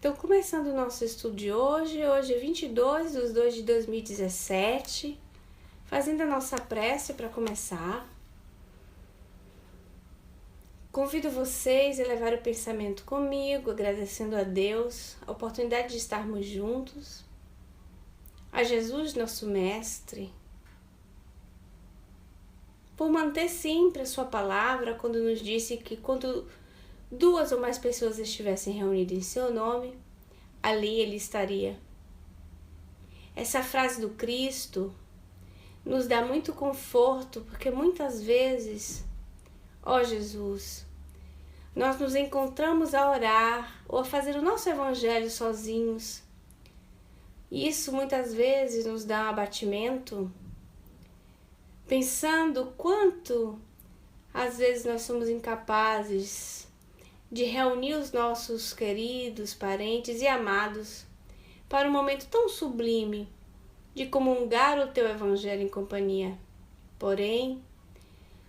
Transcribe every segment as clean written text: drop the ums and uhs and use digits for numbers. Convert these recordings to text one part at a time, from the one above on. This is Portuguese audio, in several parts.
Então, começando o nosso estudo de hoje é 22/2 de 2017, fazendo a nossa prece para começar. Convido vocês a elevar o pensamento comigo, agradecendo a Deus a oportunidade de estarmos juntos, a Jesus, nosso Mestre, por manter sempre a sua palavra quando nos disse que quando 2 ou mais pessoas estivessem reunidas em seu nome, ali ele estaria. Essa frase do Cristo nos dá muito conforto, porque muitas vezes, ó Jesus, nós nos encontramos a orar ou a fazer o nosso evangelho sozinhos. E isso muitas vezes nos dá um abatimento, pensando quanto às vezes nós somos incapazes de reunir os nossos queridos, parentes e amados para um momento tão sublime de comungar o teu evangelho em companhia. Porém,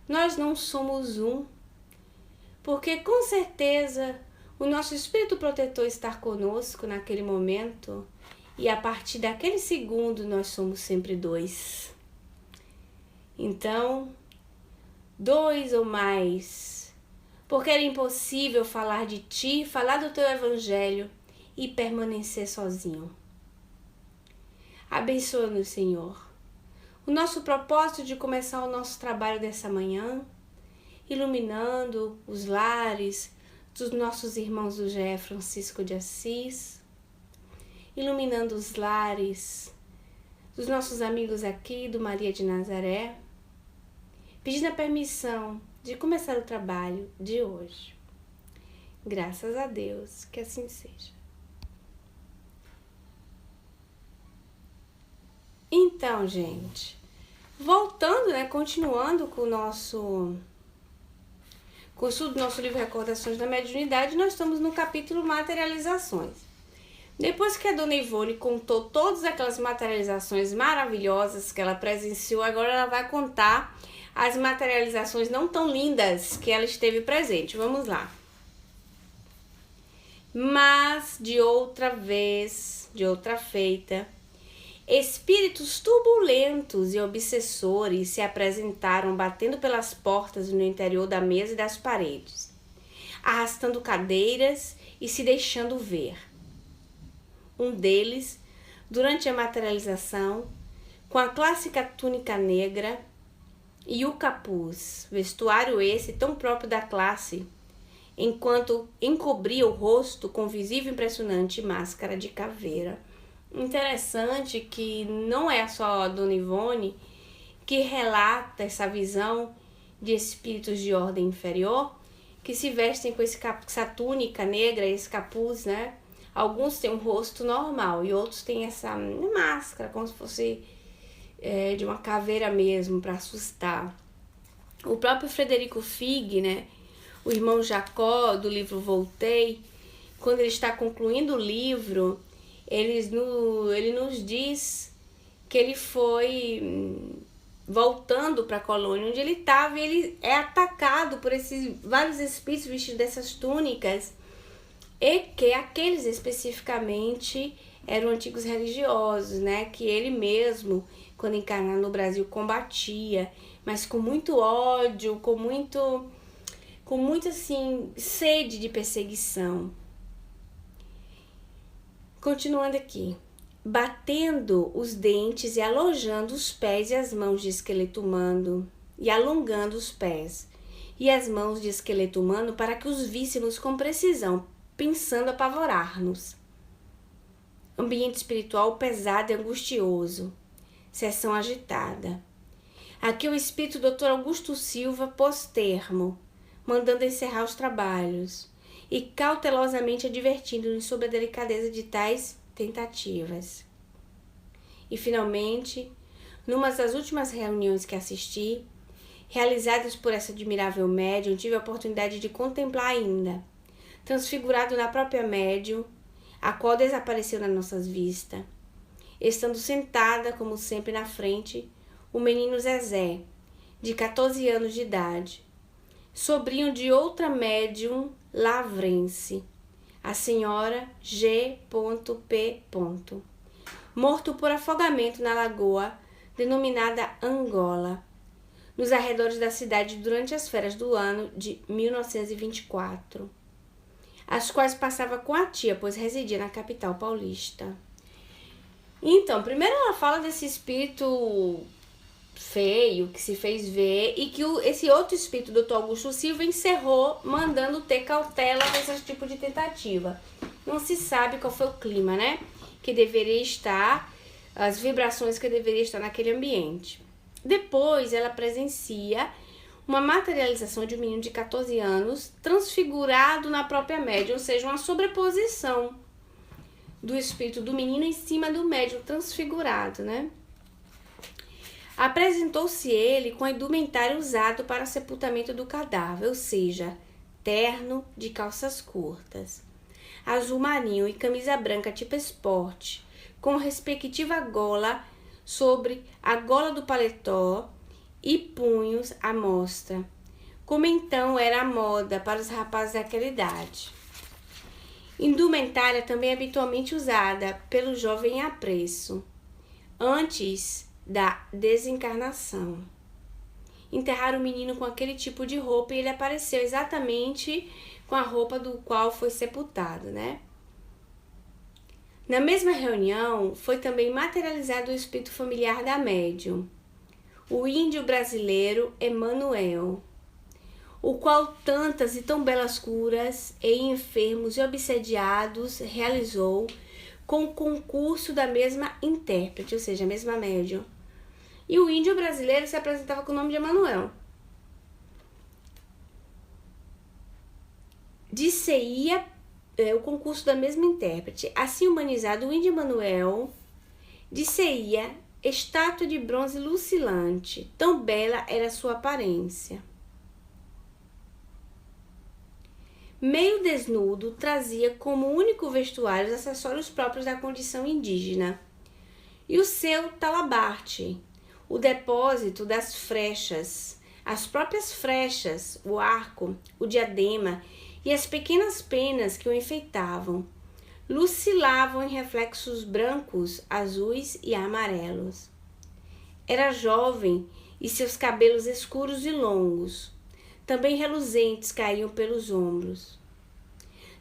nós não somos um, porque com certeza o nosso Espírito Protetor está conosco naquele momento e a partir daquele segundo nós somos sempre 2. Então, 2 ou mais, porque era impossível falar de ti, falar do teu evangelho e permanecer sozinho. Abençoa-nos, Senhor. O nosso propósito de começar o nosso trabalho dessa manhã, iluminando os lares dos nossos irmãos do GE Francisco de Assis, iluminando os lares dos nossos amigos aqui do Maria de Nazaré, pedindo a permissão de começar o trabalho de hoje. Graças a Deus, que assim seja. Então, gente, voltando, continuando com o estudo do nosso livro Recordações da Mediunidade, nós estamos no capítulo Materializações. Depois que a Dona Ivone contou todas aquelas materializações maravilhosas que ela presenciou, agora ela vai contar as materializações não tão lindas que ela esteve presente. Vamos lá. Mas, de outra vez, de outra feita, espíritos turbulentos e obsessores se apresentaram batendo pelas portas no interior da mesa e das paredes, arrastando cadeiras e se deixando ver. Um deles, durante a materialização, com a clássica túnica negra e o capuz, vestuário esse tão próprio da classe, enquanto encobria o rosto com visível impressionante máscara de caveira. Interessante que não é só a Dona Ivone que relata essa visão de espíritos de ordem inferior que se vestem com essa túnica negra, esse capuz, Alguns têm um rosto normal e outros têm essa máscara, como se fosse de uma caveira mesmo, para assustar. O próprio Frederico Fig, o irmão Jacó, do livro Voltei, quando ele está concluindo o livro, ele nos diz que ele foi voltando para a colônia onde ele estava e ele é atacado por esses vários espíritos vestidos dessas túnicas e que aqueles especificamente eram antigos religiosos, que ele mesmo, quando encarnado no Brasil, combatia, mas com muito ódio, com muito assim, sede de perseguição. Continuando aqui, batendo os dentes e alojando os pés e as mãos de esqueleto humano, e alongando os pés e as mãos de esqueleto humano para que os víssemos com precisão, pensando apavorar-nos. Ambiente espiritual pesado e angustioso. Sessão agitada. Aqui o espírito do Dr. Augusto Silva pôs termo, mandando encerrar os trabalhos e cautelosamente advertindo-nos sobre a delicadeza de tais tentativas. E finalmente, numa das últimas reuniões que assisti, realizadas por essa admirável médium, tive a oportunidade de contemplar ainda, transfigurado na própria médium, a qual desapareceu nas nossas vistas, estando sentada, como sempre, na frente, o menino Zezé, de 14 anos de idade, sobrinho de outra médium lavrense, a senhora G.P. morto por afogamento na lagoa denominada Angola, nos arredores da cidade durante as férias do ano de 1924, as quais passava com a tia, pois residia na capital paulista. Então, primeiro ela fala desse espírito feio que se fez ver e que esse outro espírito, Dr. Augusto Silva, encerrou mandando ter cautela com esse tipo de tentativa. Não se sabe qual foi o clima, né? Que deveria estar, as vibrações que deveria estar naquele ambiente. Depois ela presencia uma materialização de um menino de 14 anos transfigurado na própria médium, ou seja, uma sobreposição do espírito do menino em cima do médium transfigurado, né? Apresentou-se ele com a indumentária usado para o sepultamento do cadáver, ou seja, terno de calças curtas, azul marinho e camisa branca tipo esporte, com respectiva gola sobre a gola do paletó e punhos à mostra, como então era a moda para os rapazes daquela idade. Indumentária também habitualmente usada pelo jovem a preço, antes da desencarnação. Enterraram o menino com aquele tipo de roupa e ele apareceu exatamente com a roupa do qual foi sepultado, né? Na mesma reunião, foi também materializado o espírito familiar da médium, o índio brasileiro Emanuel, o qual tantas e tão belas curas em enfermos e obsediados realizou com o concurso da mesma intérprete, ou seja, a mesma médium. E o índio brasileiro se apresentava com o nome de Emanuel. Disseia o concurso da mesma intérprete. Assim humanizado, o índio Emanuel disseia estátua de bronze lucilante, tão bela era sua aparência. Meio desnudo, trazia como único vestuário os acessórios próprios da condição indígena e o seu talabarte, o depósito das frechas, as próprias frechas, o arco, o diadema e as pequenas penas que o enfeitavam, lucilavam em reflexos brancos, azuis e amarelos. Era jovem e seus cabelos escuros e longos, também reluzentes, caíam pelos ombros.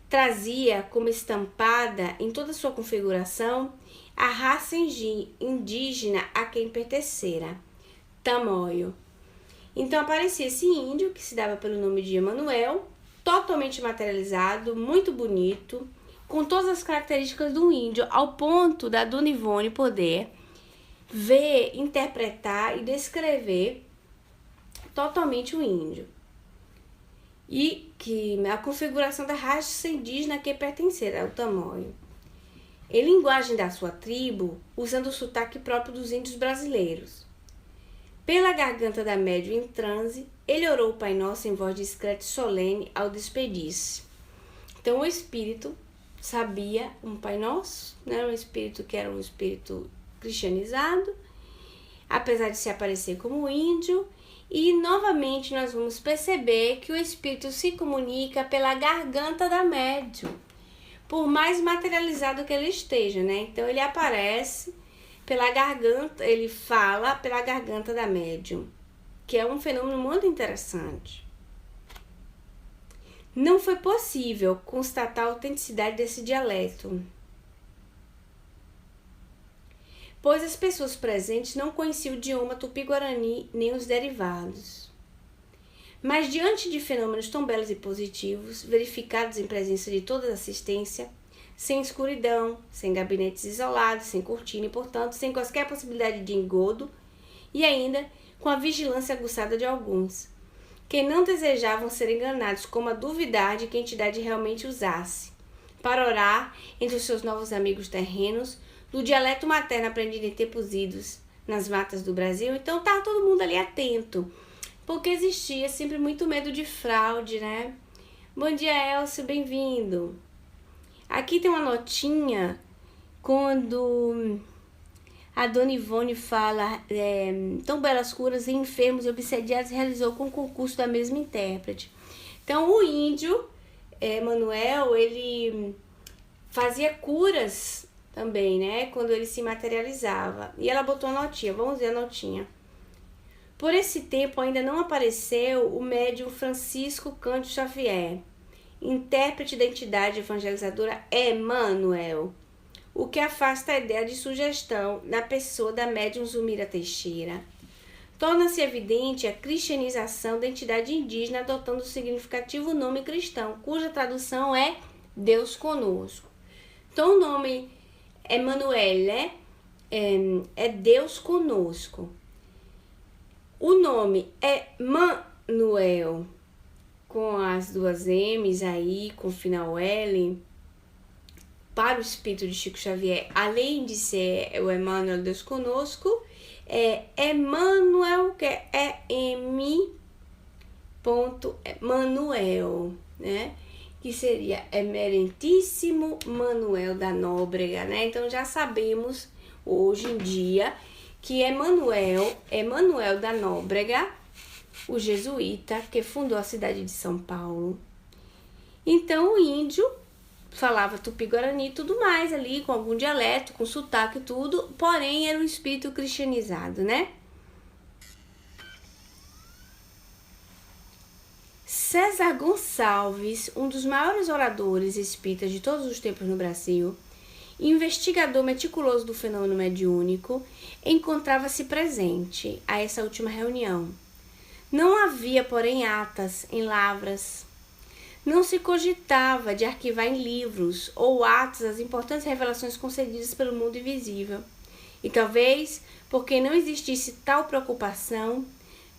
Trazia como estampada em toda sua configuração a raça indígena a quem pertencera, Tamoio. Então aparecia esse índio que se dava pelo nome de Emanuel, totalmente materializado, muito bonito, com todas as características do índio, ao ponto da Dona Ivone poder ver, interpretar e descrever totalmente o índio. E que a configuração da raça indígena a que pertencera, o Tamoio. Em linguagem da sua tribo, usando o sotaque próprio dos índios brasileiros. Pela garganta da médium em transe, ele orou o Pai Nosso em voz discreta e solene ao despedir-se. Então o espírito sabia um Pai Nosso, né? Um espírito que era um espírito cristianizado, apesar de se aparecer como índio. E novamente nós vamos perceber que o espírito se comunica pela garganta da médium, por mais materializado que ele esteja, né? Então ele aparece pela garganta, ele fala pela garganta da médium, que é um fenômeno muito interessante. Não foi possível constatar a autenticidade desse dialeto, pois as pessoas presentes não conheciam o idioma tupi-guarani nem os derivados. Mas diante de fenômenos tão belos e positivos, verificados em presença de toda a assistência, sem escuridão, sem gabinetes isolados, sem cortina e, portanto, sem qualquer possibilidade de engodo, e ainda com a vigilância aguçada de alguns, que não desejavam ser enganados, como a duvidar de que a entidade realmente usasse, para orar entre os seus novos amigos terrenos, do dialeto materno aprendido em tempos idos nas matas do Brasil. Então tá todo mundo ali atento, porque existia sempre muito medo de fraude, né? Bom dia, Elcio, bem-vindo. Aqui tem uma notinha quando a Dona Ivone fala tão belas curas em enfermos e obsediados realizou com o concurso da mesma intérprete. Então o índio Emanuel, ele ele fazia curas também, né? Quando ele se materializava. E ela botou a notinha, vamos ver a notinha. Por esse tempo ainda não apareceu o médium Francisco Cândido Xavier, intérprete da entidade evangelizadora Emmanuel, o que afasta a ideia de sugestão na pessoa da médium Zulmira Teixeira. Torna-se evidente a cristianização da entidade indígena adotando o significativo nome cristão, cuja tradução é Deus conosco. Então o nome Emmanuel, né? É Deus conosco. O nome Emmanuel, com as duas M's aí, com o final L, para o espírito de Chico Xavier, além de ser o Emmanuel, Deus conosco, é Emmanuel, que é Manuel, né? Que seria Emerentíssimo Manuel da Nóbrega, né? Então já sabemos hoje em dia que Manuel da Nóbrega, o jesuíta que fundou a cidade de São Paulo. Então o índio falava tupi-guarani e tudo mais ali, com algum dialeto, com sotaque e tudo, porém era um espírito cristianizado, né? César Gonçalves, um dos maiores oradores espíritas de todos os tempos no Brasil, investigador meticuloso do fenômeno mediúnico, encontrava-se presente a essa última reunião. Não havia, porém, atas em lavras. Não se cogitava de arquivar em livros ou atos as importantes revelações concedidas pelo mundo invisível. E talvez, porque não existisse tal preocupação,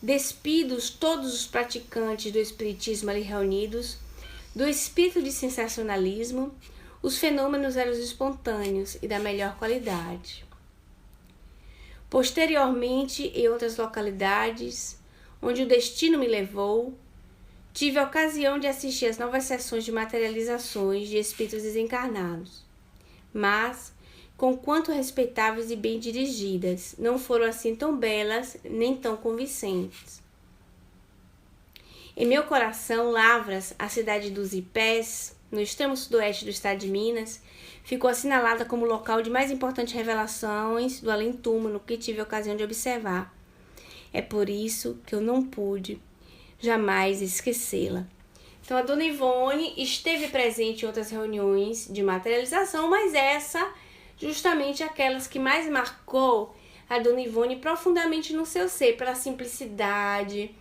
despidos todos os praticantes do espiritismo ali reunidos, do espírito de sensacionalismo, os fenômenos eram espontâneos e da melhor qualidade. Posteriormente, em outras localidades, onde o destino me levou, tive a ocasião de assistir às novas sessões de materializações de espíritos desencarnados, mas, conquanto respeitáveis e bem dirigidas, não foram assim tão belas nem tão convincentes. Em meu coração, Lavras, a cidade dos Ipés, no extremo sudoeste do estado de Minas, ficou assinalada como local de mais importantes revelações do além-túmulo que tive a ocasião de observar. É por isso que eu não pude jamais esquecê-la. Então, a Dona Ivone esteve presente em outras reuniões de materialização, mas essa, justamente aquelas que mais marcou a Dona Ivone profundamente no seu ser, pela simplicidade,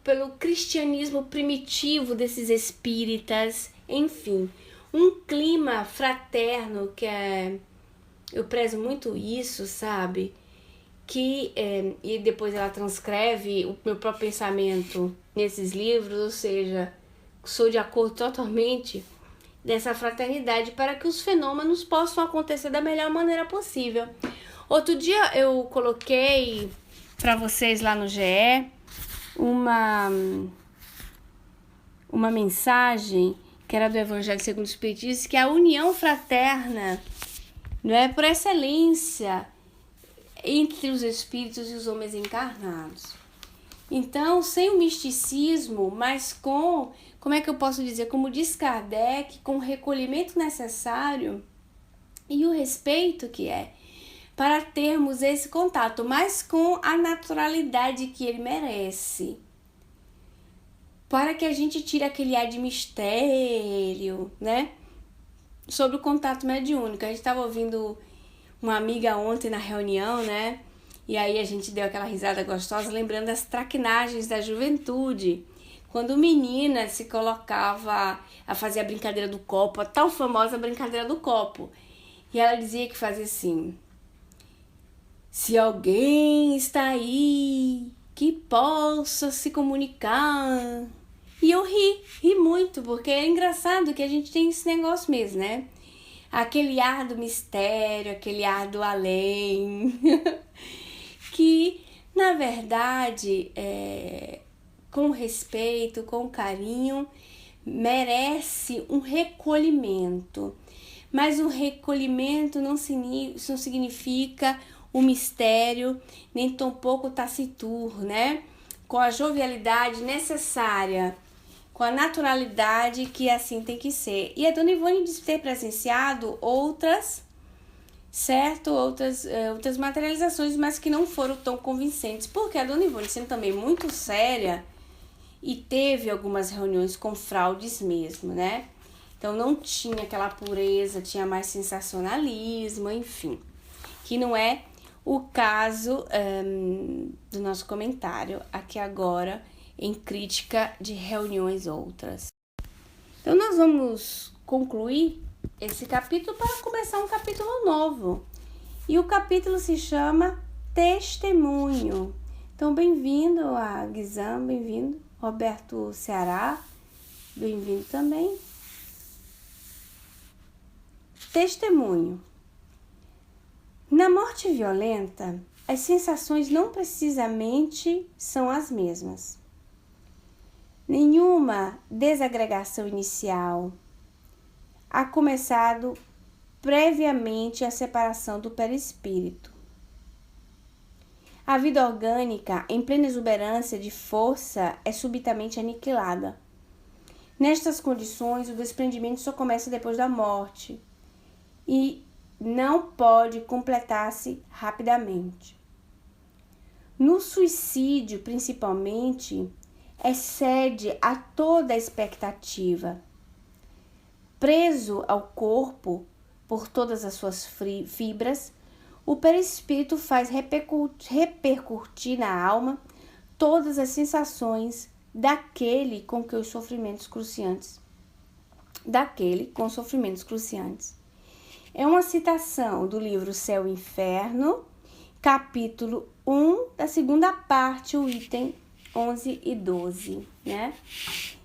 pelo cristianismo primitivo desses espíritas, enfim, um clima fraterno eu prezo muito isso, sabe? E depois ela transcreve o meu próprio pensamento nesses livros, ou seja, sou de acordo totalmente dessa fraternidade para que os fenômenos possam acontecer da melhor maneira possível. Outro dia eu coloquei para vocês lá no GE uma mensagem que era do Evangelho segundo o Espiritismo, que é a união fraterna, não é, por excelência, entre os espíritos e os homens encarnados. Então, sem o misticismo, mas como é que eu posso dizer, como diz Kardec, com o recolhimento necessário e o respeito que é, para termos esse contato, mas com a naturalidade que ele merece. Para que a gente tire aquele ar de mistério, né? Sobre o contato mediúnico. A gente estava ouvindo uma amiga ontem na reunião, né? E aí a gente deu aquela risada gostosa, lembrando das traquinagens da juventude. Quando menina se colocava a fazer a brincadeira do copo, a tal famosa brincadeira do copo. E ela dizia que fazia assim: se alguém está aí que possa se comunicar. E eu ri muito, porque é engraçado que a gente tem esse negócio mesmo, né? Aquele ar do mistério, aquele ar do além, que, na verdade, com respeito, com carinho, merece um recolhimento. Mas o recolhimento não significa o mistério, nem tampouco taciturno, né? Com a jovialidade necessária com a naturalidade que assim tem que ser. E a Dona Ivone diz ter presenciado outras materializações, mas que não foram tão convincentes, porque a Dona Ivone, sendo também muito séria, e teve algumas reuniões com fraudes mesmo, né? Então não tinha aquela pureza, tinha mais sensacionalismo, enfim. Que não é o caso do nosso comentário aqui agora, em crítica de reuniões outras. Então nós vamos concluir esse capítulo para começar um capítulo novo. E o capítulo se chama Testemunho. Então bem-vindo a Guizam, bem-vindo. Roberto Ceará, bem-vindo também. Testemunho. Na morte violenta, as sensações não precisamente são as mesmas. Nenhuma desagregação inicial. Há começado previamente a separação do perispírito. A vida orgânica, em plena exuberância de força, é subitamente aniquilada. Nestas condições, o desprendimento só começa depois da morte e não pode completar-se rapidamente. No suicídio, principalmente, excede a toda a expectativa. Preso ao corpo por todas as suas fibras, o perispírito faz repercutir na alma todas as sensações daquele com sofrimentos cruciantes. É uma citação do livro Céu e Inferno, capítulo 1, da segunda parte, o item 11 e 12, né?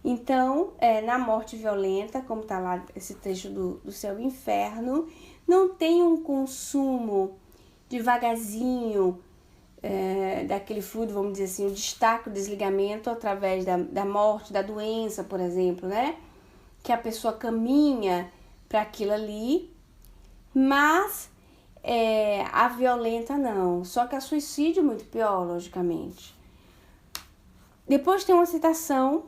Então, na morte violenta, como está lá esse trecho do Céu e Inferno, não tem um consumo devagarzinho daquele fluido, vamos dizer assim, o destaque, o desligamento através da morte, da doença, por exemplo, né? Que a pessoa caminha para aquilo ali, mas a violenta não. Só que a suicídio é muito pior, logicamente. Depois tem uma citação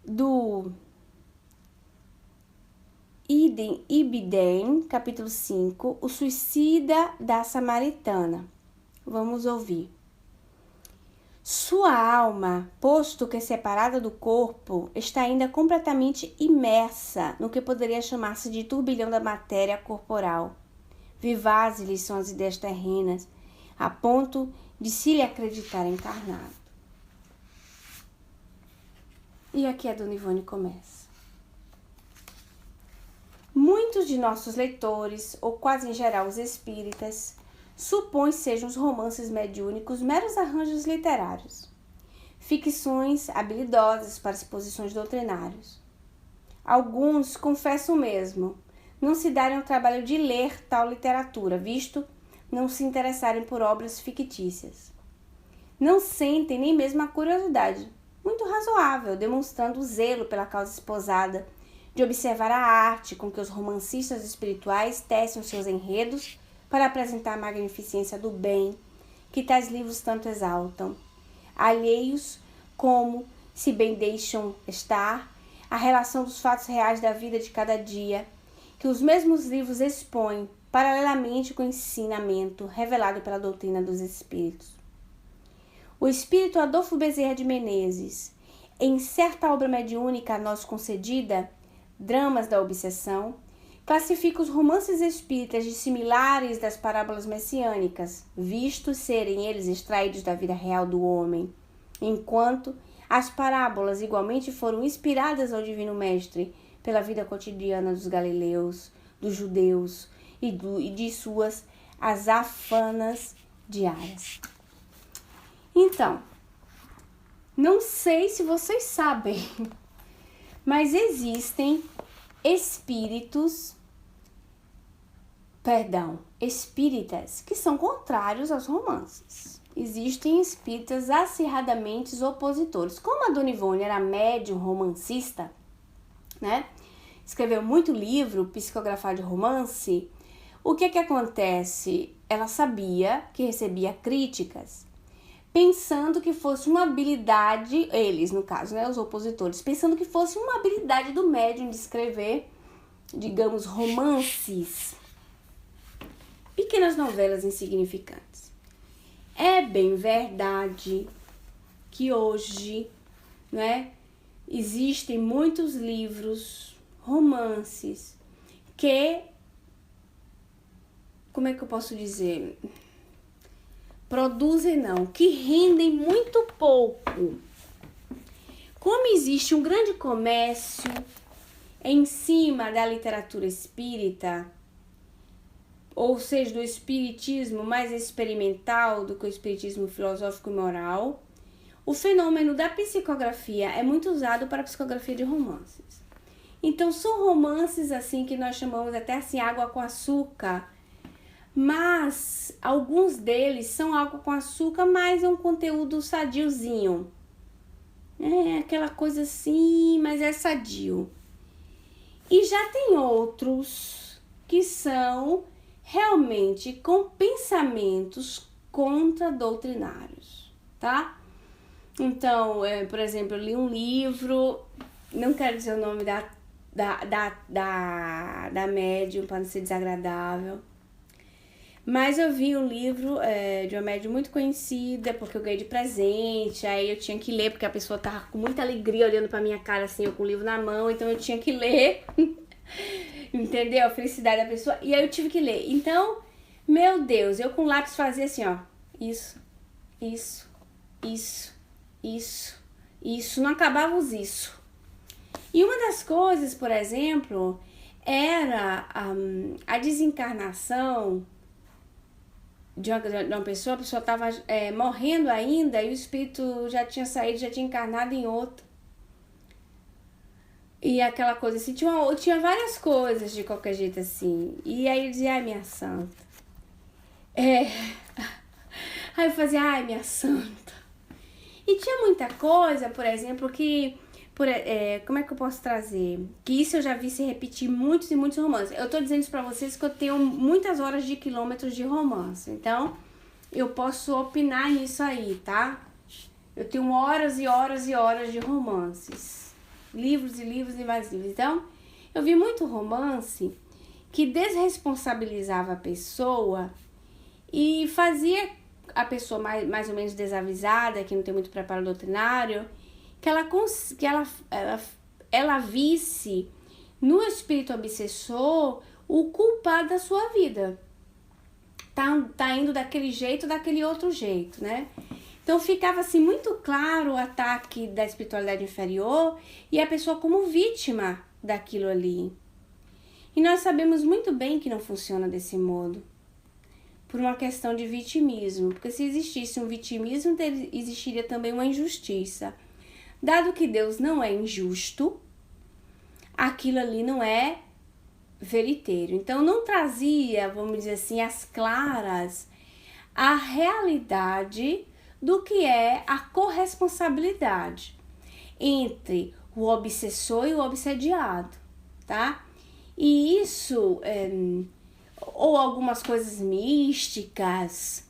do Ibidem, capítulo 5, o suicida da Samaritana. Vamos ouvir. Sua alma, posto que separada do corpo, está ainda completamente imersa no que poderia chamar-se de turbilhão da matéria corporal. Vivazes lhe são as ideias terrenas, a ponto de se lhe acreditar encarnado. E aqui a Dona Ivone começa. Muitos de nossos leitores, ou quase em geral os espíritas, supõem sejam os romances mediúnicos meros arranjos literários, ficções habilidosas para exposições doutrinárias. Alguns confessam mesmo não se darem o trabalho de ler tal literatura, visto não se interessarem por obras fictícias. Não sentem nem mesmo a curiosidade, muito razoável, demonstrando o zelo pela causa esposada, de observar a arte com que os romancistas espirituais tecem os seus enredos para apresentar a magnificência do bem que tais livros tanto exaltam, alheios como, se bem deixam estar, a relação dos fatos reais da vida de cada dia, que os mesmos livros expõem paralelamente com o ensinamento revelado pela doutrina dos espíritos. O espírito Adolfo Bezerra de Menezes, em certa obra mediúnica a nós concedida, Dramas da Obsessão, classifica os romances espíritas de similares das parábolas messiânicas, vistos serem eles extraídos da vida real do homem, enquanto as parábolas igualmente foram inspiradas ao Divino Mestre pela vida cotidiana dos galileus, dos judeus e de suas azafanas diárias. Então, não sei se vocês sabem, mas existem espíritas que são contrários aos romances. Existem espíritas acirradamente opositores. Como a Dona Ivone era médium romancista, né? Escreveu muito livro, psicografar de romance. O que acontece? Ela sabia que recebia críticas pensando que fosse uma habilidade, eles no caso, né, os opositores, pensando que fosse uma habilidade do médium de escrever, digamos, romances, pequenas novelas insignificantes. É bem verdade que hoje, né, existem muitos livros, romances, que, como é que eu posso dizer, produzem não, que rendem muito pouco. Como existe um grande comércio em cima da literatura espírita, ou seja, do espiritismo mais experimental do que o espiritismo filosófico e moral, o fenômeno da psicografia é muito usado para a psicografia de romances. Então são romances assim que nós chamamos até assim água com açúcar, mas alguns deles são água com açúcar, mas é um conteúdo sadiozinho. É aquela coisa assim, mas é sadio. E já tem outros que são realmente com pensamentos contradoutrinários, tá? Então, por exemplo, eu li um livro, não quero dizer o nome da médium para não ser desagradável, mas eu vi um livro de uma médium muito conhecida, porque eu ganhei de presente, aí eu tinha que ler, porque a pessoa tava com muita alegria olhando pra minha cara, assim, eu com o livro na mão, então eu tinha que ler, entendeu? A felicidade da pessoa, e aí eu tive que ler. Então, meu Deus, eu com lápis fazia assim, ó, isso, não acabava os isso. E uma das coisas, por exemplo, era a desencarnação de uma pessoa, a pessoa estava morrendo ainda e o espírito já tinha saído, já tinha encarnado em outro. E aquela coisa assim, tinha várias coisas de qualquer jeito assim. E aí eu dizia, ai minha santa. Aí eu fazia, ai minha santa. E tinha muita coisa, por exemplo, que... como é que eu posso trazer? Que isso eu já vi se repetir muitos e muitos romances. Eu tô dizendo isso pra vocês que eu tenho muitas horas de quilômetros de romance. Então, eu posso opinar nisso aí, tá? Eu tenho horas e horas e horas de romances. Livros e livros e mais livros. Então, eu vi muito romance que desresponsabilizava a pessoa e fazia a pessoa mais ou menos desavisada, que não tem muito preparo doutrinário, que ela visse no espírito obsessor o culpado da sua vida. Tá indo daquele jeito, daquele outro jeito, né? Então ficava assim muito claro o ataque da espiritualidade inferior e a pessoa como vítima daquilo ali. E nós sabemos muito bem que não funciona desse modo, por uma questão de vitimismo, porque se existisse um vitimismo, existiria também uma injustiça. Dado que Deus não é injusto, aquilo ali não é veriteiro. Então não trazia, vamos dizer assim, às claras a realidade do que é a corresponsabilidade entre o obsessor e o obsediado, tá? E isso, ou algumas coisas místicas,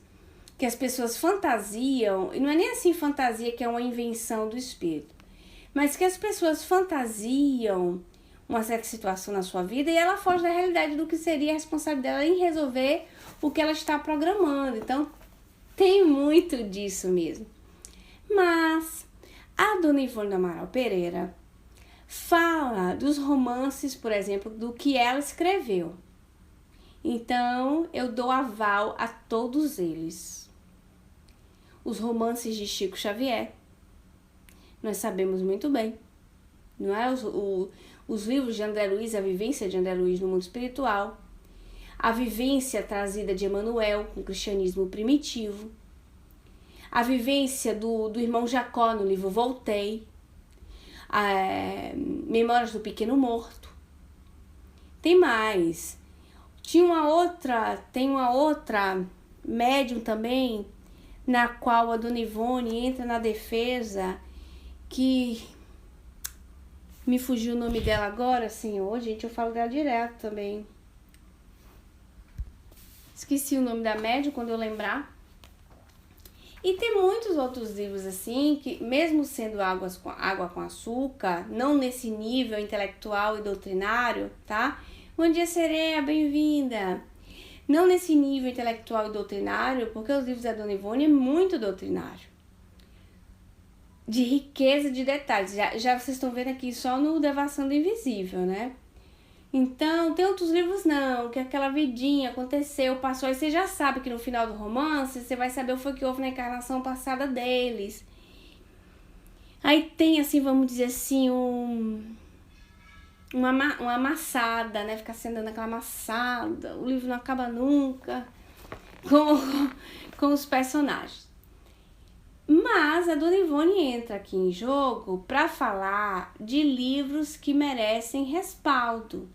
que as pessoas fantasiam, e não é nem assim fantasia que é uma invenção do espírito, mas que as pessoas fantasiam uma certa situação na sua vida e ela foge da realidade do que seria a responsabilidade dela em resolver o que ela está programando. Então, tem muito disso mesmo. Mas a dona Ivone do Amaral Pereira fala dos romances, por exemplo, do que ela escreveu. Então, eu dou aval a todos eles. Os romances de Chico Xavier, nós sabemos muito bem, não é? Os livros de André Luiz, a vivência de André Luiz no mundo espiritual, a vivência trazida de Emmanuel com o cristianismo primitivo, a vivência do irmão Jacó no livro Voltei, Memórias do Pequeno Morto. Tem mais. Tem uma outra médium também, na qual a dona Ivone entra na defesa, que me fugiu o nome dela agora, senhor, gente, eu falo dela direto também. Esqueci o nome da médium, quando eu lembrar. E tem muitos outros livros assim, que mesmo sendo água com açúcar, não nesse nível intelectual e doutrinário, tá? Bom dia, Sereia, bem-vinda! Não nesse nível intelectual e doutrinário, porque os livros da Dona Ivone é muito doutrinário. De riqueza de detalhes. Já vocês estão vendo aqui só no Devassando Invisível, né? Então, tem outros livros não, que aquela vidinha aconteceu, passou, aí você já sabe que no final do romance, você vai saber o que houve na encarnação passada deles. Aí tem, assim, vamos dizer assim, uma amassada, né? Ficar sendo aquela amassada, o livro não acaba nunca com os personagens. Mas a Dona Ivone entra aqui em jogo para falar de livros que merecem respaldo.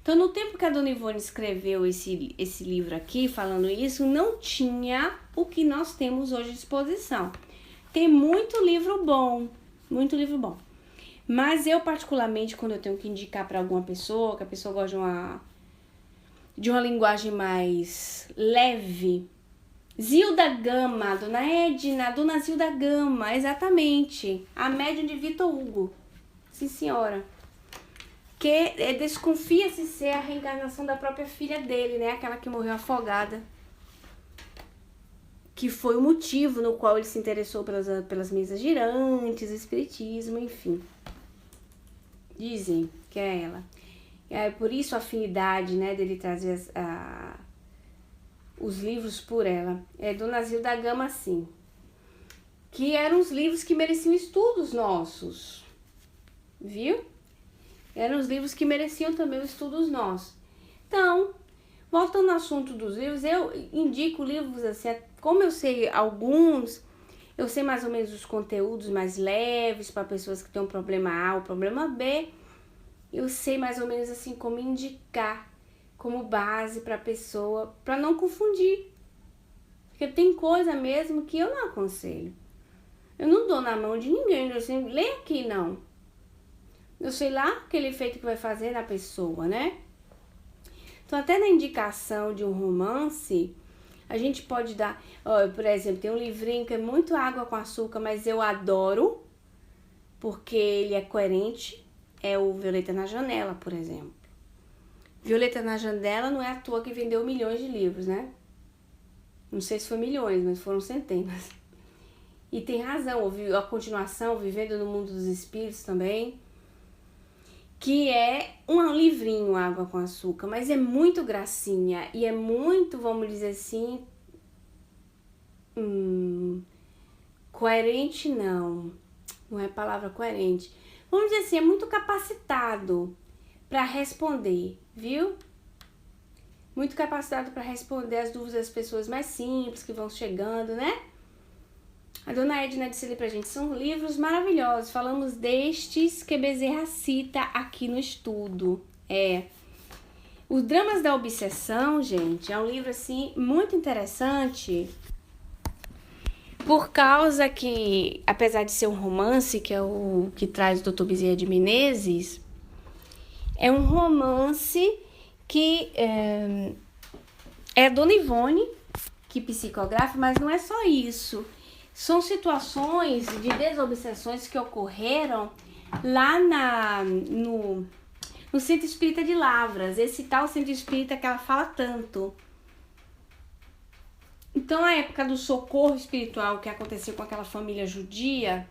Então, no tempo que a Dona Ivone escreveu esse livro aqui, falando isso, não tinha o que nós temos hoje à disposição. Tem muito livro bom, Mas eu, particularmente, quando eu tenho que indicar para alguma pessoa, que a pessoa gosta de uma linguagem mais leve, Zilda Gama, Dona Edna, Dona Zilda Gama, exatamente. A médium de Vitor Hugo. Sim, senhora. Que desconfia-se ser a reencarnação da própria filha dele, né? Aquela que morreu afogada. Que foi o motivo no qual ele se interessou pelas mesas girantes, espiritismo, enfim. Dizem que é ela. É por isso a afinidade, né, dele trazer os livros por ela. É Dona Zilda Gama, sim. Que eram os livros que mereciam estudos nossos. Viu? Eram os livros que mereciam também os estudos nossos. Então, voltando ao assunto dos livros, eu indico livros assim, como eu sei alguns, eu sei mais ou menos os conteúdos mais leves para pessoas que têm um problema A ou problema B. Eu sei mais ou menos assim como indicar como base para a pessoa, para não confundir. Porque tem coisa mesmo que eu não aconselho. Eu não dou na mão de ninguém, eu assim, lê aqui não. Eu sei lá aquele efeito que vai fazer na pessoa, né? Então, até na indicação de um romance, a gente pode dar... Ó, por exemplo, tem um livrinho que é muito água com açúcar, mas eu adoro, porque ele é coerente. É o Violeta na Janela, por exemplo. Violeta na Janela não é à toa que vendeu milhões de livros, né? Não sei se foi milhões, mas foram centenas. E tem razão, a continuação, Vivendo no Mundo dos Espíritos também, que é um livrinho Água com Açúcar, mas é muito gracinha e é muito, vamos dizer assim, coerente não é palavra coerente. Vamos dizer assim, é muito capacitado para responder, viu? Muito capacitado para responder as dúvidas das pessoas mais simples que vão chegando, né? A Dona Edna disse ali pra gente, são livros maravilhosos. Falamos destes que Bezerra cita aqui no estudo. Os Dramas da Obsessão, gente, é um livro, assim, muito interessante. Por causa que, apesar de ser um romance, que é o que traz o Dr. Bezerra de Menezes, é um romance que é a Dona Ivone que psicografa, mas não é só isso. São situações de desobsessões que ocorreram lá no Centro Espírita de Lavras, esse tal Centro Espírita que ela fala tanto. Então, a época do socorro espiritual que aconteceu com aquela família judia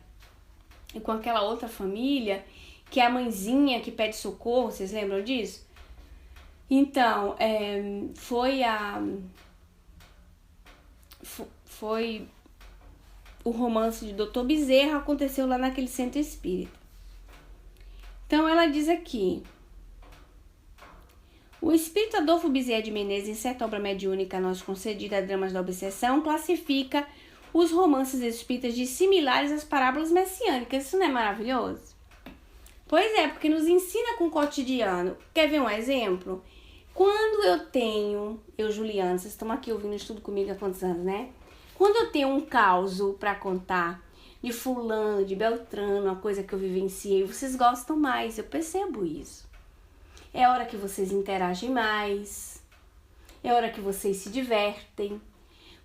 e com aquela outra família, que é a mãezinha que pede socorro, vocês lembram disso? Então, foi o romance de Dr. Bezerra, aconteceu lá naquele centro espírita. Então, ela diz aqui: o espírito Adolfo Bezerra de Menezes, em certa obra mediúnica a nós concedida, Dramas da Obsessão, classifica os romances espíritas de similares às parábolas messiânicas. Isso não é maravilhoso? Pois é, porque nos ensina com o cotidiano. Quer ver um exemplo? Quando eu, Juliana, vocês estão aqui ouvindo estudo comigo há quantos anos, né? Quando eu tenho um caso para contar de fulano, de Beltrano, uma coisa que eu vivenciei, vocês gostam mais, eu percebo isso. É hora que vocês interagem mais, é hora que vocês se divertem.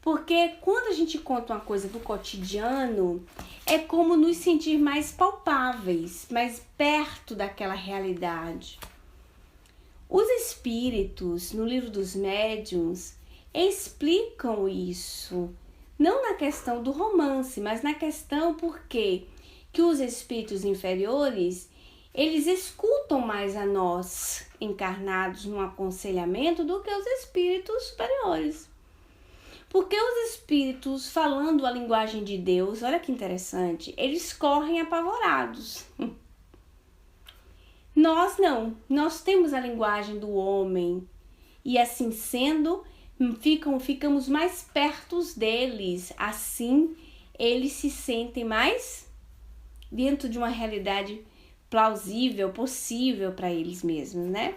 Porque quando a gente conta uma coisa do cotidiano, é como nos sentir mais palpáveis, mais perto daquela realidade. Os espíritos, no livro dos médiuns, explicam isso. Não na questão do romance, mas na questão porque que os espíritos inferiores, eles escutam mais a nós, encarnados no aconselhamento, do que os espíritos superiores. Porque os espíritos, falando a linguagem de Deus, olha que interessante, eles correm apavorados. Nós não, nós temos a linguagem do homem e assim sendo, ficamos mais perto deles, assim eles se sentem mais dentro de uma realidade plausível, possível para eles mesmos, né?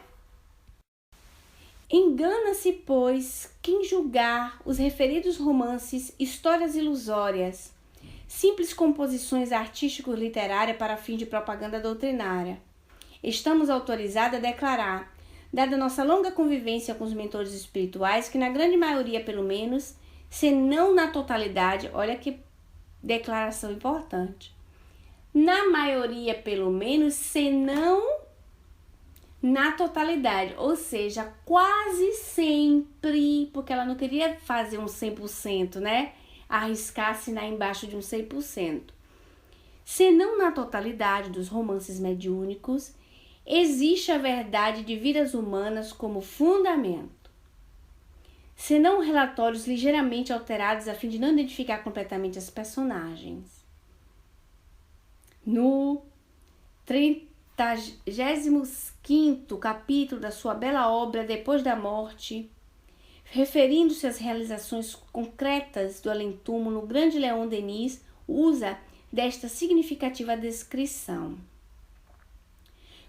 Engana-se, pois, quem julgar os referidos romances histórias ilusórias, simples composições artístico-literárias para fim de propaganda doutrinária. Estamos autorizados a declarar, dada nossa longa convivência com os mentores espirituais, que na grande maioria, pelo menos, se não na totalidade, olha que declaração importante, na maioria, pelo menos, se não na totalidade, ou seja, quase sempre, porque ela não queria fazer um 100%, né? Arriscar-se embaixo de um 100%. Se não na totalidade dos romances mediúnicos, existe a verdade de vidas humanas como fundamento. Se não relatórios ligeiramente alterados a fim de não identificar completamente as personagens. No 35º capítulo da sua bela obra Depois da Morte, referindo-se às realizações concretas do além-túmulo, o grande Leon Denis usa desta significativa descrição.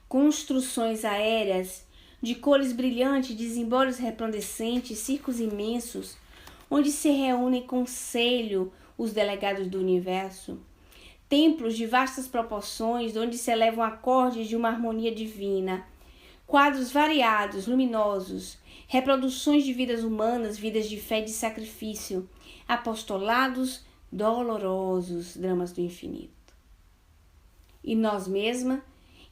Construções aéreas de cores brilhantes, desembólios resplandecentes, circos imensos, onde se reúnem conselho os delegados do universo, templos de vastas proporções, onde se elevam acordes de uma harmonia divina, quadros variados, luminosos, reproduções de vidas humanas, vidas de fé e de sacrifício, apostolados dolorosos, dramas do infinito. E nós mesmas,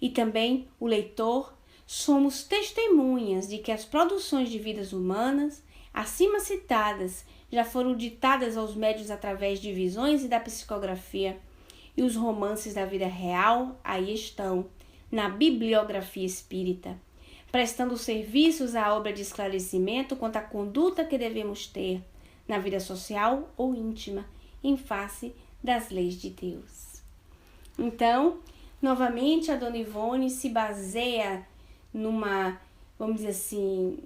e também o leitor, somos testemunhas de que as produções de vidas humanas, acima citadas, já foram ditadas aos médiuns através de visões e da psicografia, e os romances da vida real aí estão, na bibliografia espírita, prestando serviços à obra de esclarecimento quanto à conduta que devemos ter na vida social ou íntima, em face das leis de Deus. Então, novamente, a Dona Ivone se baseia numa, vamos dizer assim,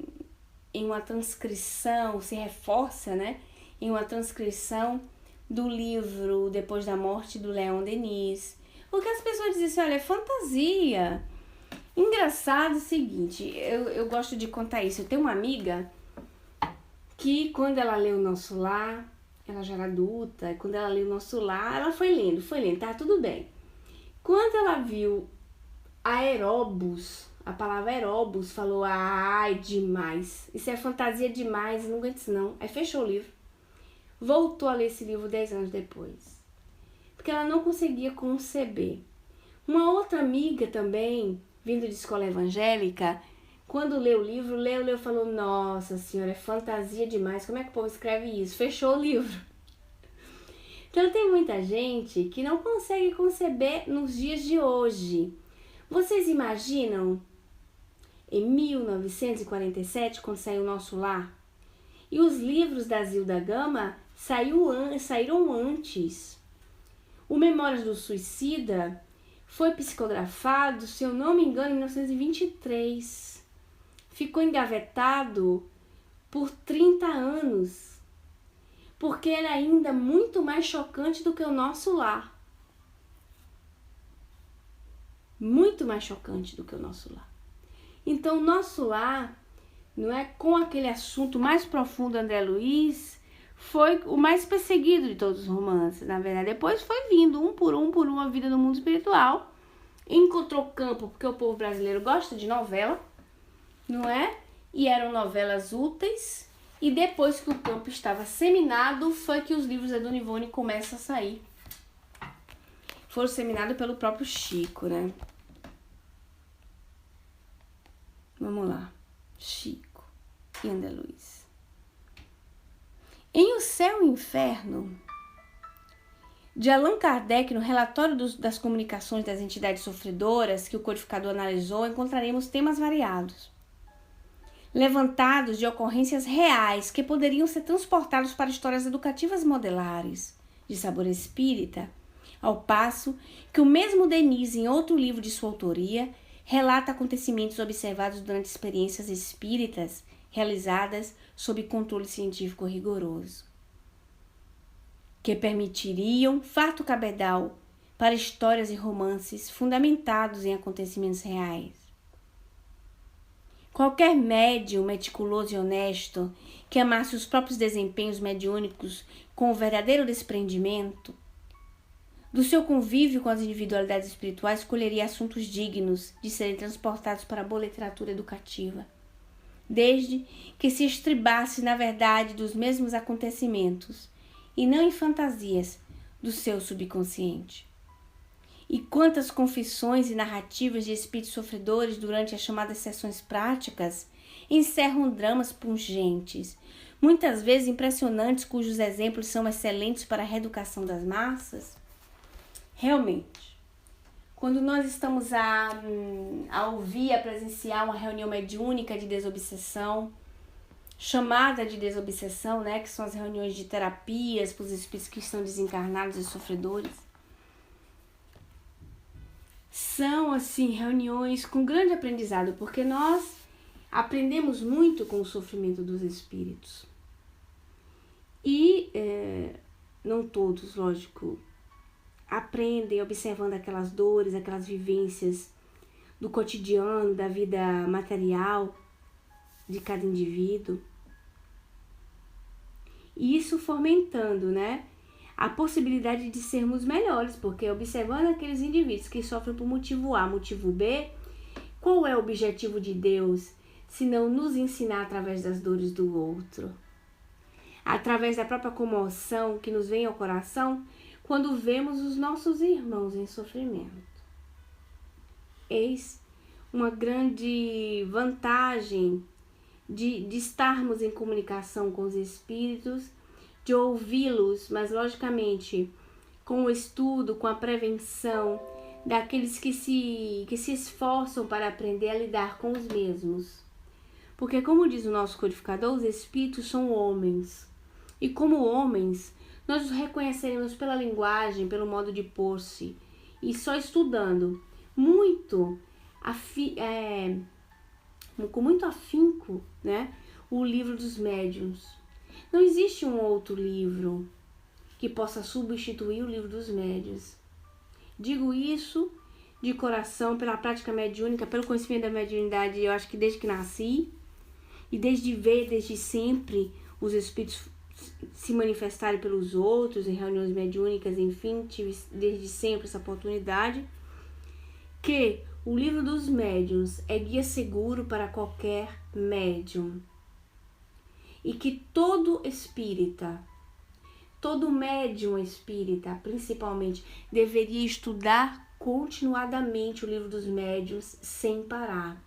em uma transcrição, se reforça, né, em uma transcrição do livro Depois da Morte, do Leon Denis. Porque as pessoas dizem assim, olha, é fantasia. Engraçado o seguinte, eu gosto de contar isso. Eu tenho uma amiga que quando ela leu O Nosso Lar, ela já era adulta, e quando ela leu O Nosso Lar, ela foi lendo, tá tudo bem. Quando ela viu aeróbus, a palavra aeróbus, falou, ai, demais, isso é fantasia demais, não aguento isso não. Aí fechou o livro. Voltou a ler esse livro 10 anos depois. Porque ela não conseguia conceber. Uma outra amiga também, vindo de escola evangélica, quando leu o livro, leu, falou, nossa senhora, é fantasia demais, como é que o povo escreve isso? Fechou o livro. Então tem muita gente que não consegue conceber nos dias de hoje. Vocês imaginam, em 1947, quando saiu O Nosso Lar, e os livros da Zilda Gama saíram antes. O Memórias do Suicida foi psicografado, se eu não me engano, em 1923. Ficou engavetado por 30 anos, porque era ainda muito mais chocante do que O Nosso Lar. Muito mais chocante do que O Nosso Lar. Então, O Nosso Lar, não é, com aquele assunto mais profundo do André Luiz, foi o mais perseguido de todos os romances, na verdade. Depois foi vindo, um por um, a vida no mundo espiritual. Encontrou campo, porque o povo brasileiro gosta de novela, não é? E eram novelas úteis E depois que o campo estava seminado, foi que os livros da Dona Ivone começam a sair. Foram seminados pelo próprio Chico, né? Vamos lá. Chico e André Luiz. Em O Céu e o Inferno, de Allan Kardec, no relatório das comunicações das entidades sofredoras que o codificador analisou, encontraremos temas variados, levantados de ocorrências reais que poderiam ser transportados para histórias educativas modelares, de sabor espírita, ao passo que o mesmo Denis, em outro livro de sua autoria, relata acontecimentos observados durante experiências espíritas realizadas sob controle científico rigoroso, que permitiriam farto cabedal para histórias e romances fundamentados em acontecimentos reais. Qualquer médium meticuloso e honesto que amasse os próprios desempenhos mediúnicos com o verdadeiro desprendimento do seu convívio com as individualidades espirituais, escolheria assuntos dignos de serem transportados para a boa literatura educativa, desde que se estribasse na verdade dos mesmos acontecimentos e não em fantasias do seu subconsciente. E quantas confissões e narrativas de espíritos sofredores durante as chamadas sessões práticas encerram dramas pungentes, muitas vezes impressionantes, cujos exemplos são excelentes para a reeducação das massas? Realmente, quando nós estamos a ouvir, a presenciar uma reunião mediúnica de desobsessão, chamada de desobsessão, né, que são as reuniões de terapias para os espíritos que estão desencarnados e sofredores, são, assim, reuniões com grande aprendizado, porque nós aprendemos muito com o sofrimento dos espíritos. E, não todos, lógico, aprendem observando aquelas dores, aquelas vivências do cotidiano, da vida material de cada indivíduo. E isso fomentando, né, a possibilidade de sermos melhores, porque observando aqueles indivíduos que sofrem por motivo A, motivo B, qual é o objetivo de Deus, se não nos ensinar através das dores do outro? Através da própria comoção que nos vem ao coração, quando vemos os nossos irmãos em sofrimento. Eis uma grande vantagem de estarmos em comunicação com os espíritos, de ouvi-los, mas logicamente com o estudo, com a prevenção daqueles que se esforçam para aprender a lidar com os mesmos. Porque, como diz o nosso codificador, os espíritos são homens. E como homens, nós os reconheceremos pela linguagem, pelo modo de pôr-se. E só estudando com muito afinco, né, o livro dos médiuns. Não existe um outro livro que possa substituir o livro dos médiuns. Digo isso de coração, pela prática mediúnica, pelo conhecimento da mediunidade, eu acho que desde que nasci, e desde sempre, os espíritos se manifestarem pelos outros em reuniões mediúnicas, enfim, tive desde sempre essa oportunidade, que o livro dos médiuns é guia seguro para qualquer médium. E que todo espírita, todo médium espírita, principalmente, deveria estudar continuadamente o livro dos médiuns sem parar.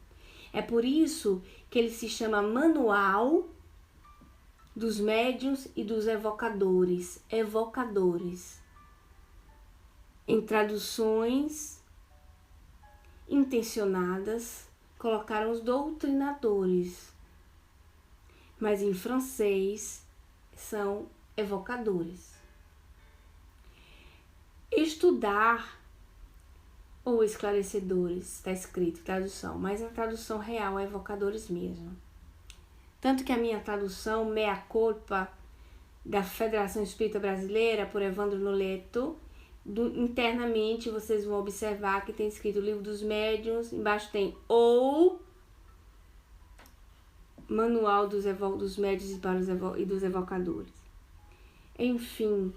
É por isso que ele se chama Manual dos Médiuns e dos Evocadores. Evocadores. Em traduções intencionadas, colocaram os doutrinadores, mas em francês são evocadores. Estudar ou esclarecedores, está escrito, tradução, mas a tradução real é evocadores mesmo. Tanto que a minha tradução, Mea Culpa, da Federação Espírita Brasileira, por Evandro Noleto, internamente vocês vão observar que tem escrito o Livro dos Médiuns, embaixo tem ou Manual dos Médiuns e dos Evocadores. Enfim,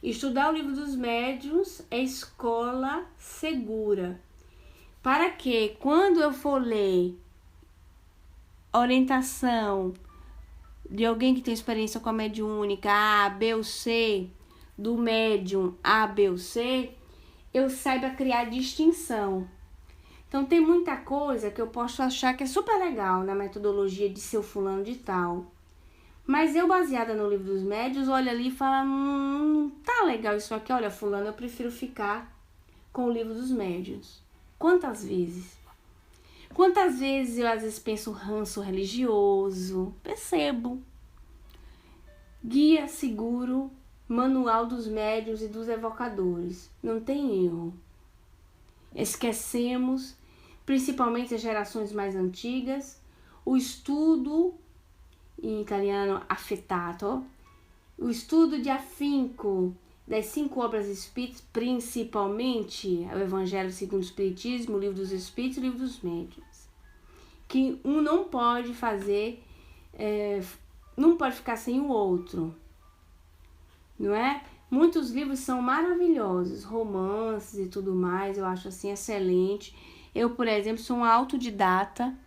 estudar o Livro dos Médiuns é escola segura, para que quando eu for ler orientação de alguém que tem experiência com a mediúnica A, B ou C, do médium A, B ou C, eu saiba criar distinção. Então tem muita coisa que eu posso achar que é super legal na metodologia de seu fulano de tal. Mas eu, baseada no livro dos médiuns, olho ali e falo, não tá legal isso aqui, olha fulano, eu prefiro ficar com o livro dos médiuns. Quantas vezes? Quantas vezes eu às vezes penso ranço religioso, percebo. Guia seguro, manual dos médiuns e dos evocadores, não tem erro. Esquecemos, principalmente as gerações mais antigas, o estudo, em italiano affettato, o estudo de afinco das 5 obras espíritas, principalmente o Evangelho segundo o Espiritismo, o Livro dos Espíritos e o Livro dos Médiuns. Que um não pode fazer, não pode ficar sem o outro, não é? Muitos livros são maravilhosos, romances e tudo mais, eu acho assim excelente. Eu, por exemplo, sou uma autodidata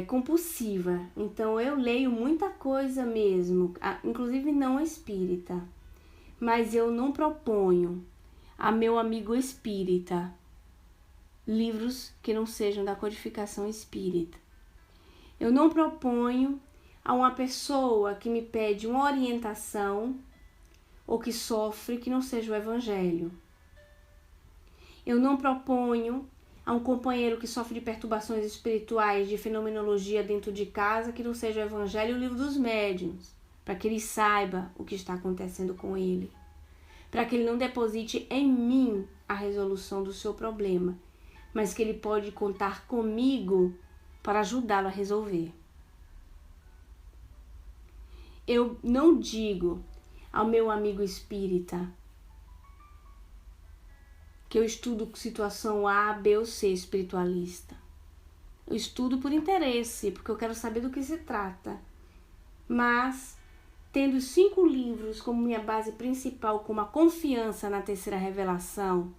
compulsiva, então eu leio muita coisa mesmo, inclusive não espírita, mas eu não proponho a meu amigo espírita livros que não sejam da codificação espírita. Eu não proponho a uma pessoa que me pede uma orientação ou que sofre que não seja o evangelho. Eu não proponho a um companheiro que sofre de perturbações espirituais, de fenomenologia dentro de casa, que não seja o evangelho e o livro dos médiuns, para que ele saiba o que está acontecendo com ele, para que ele não deposite em mim a resolução do seu problema, mas que ele pode contar comigo para ajudá-lo a resolver. Eu não digo ao meu amigo espírita que eu estudo situação A, B ou C espiritualista. Eu estudo por interesse, porque eu quero saber do que se trata. Mas, tendo 5 livros como minha base principal, como a confiança na terceira revelação,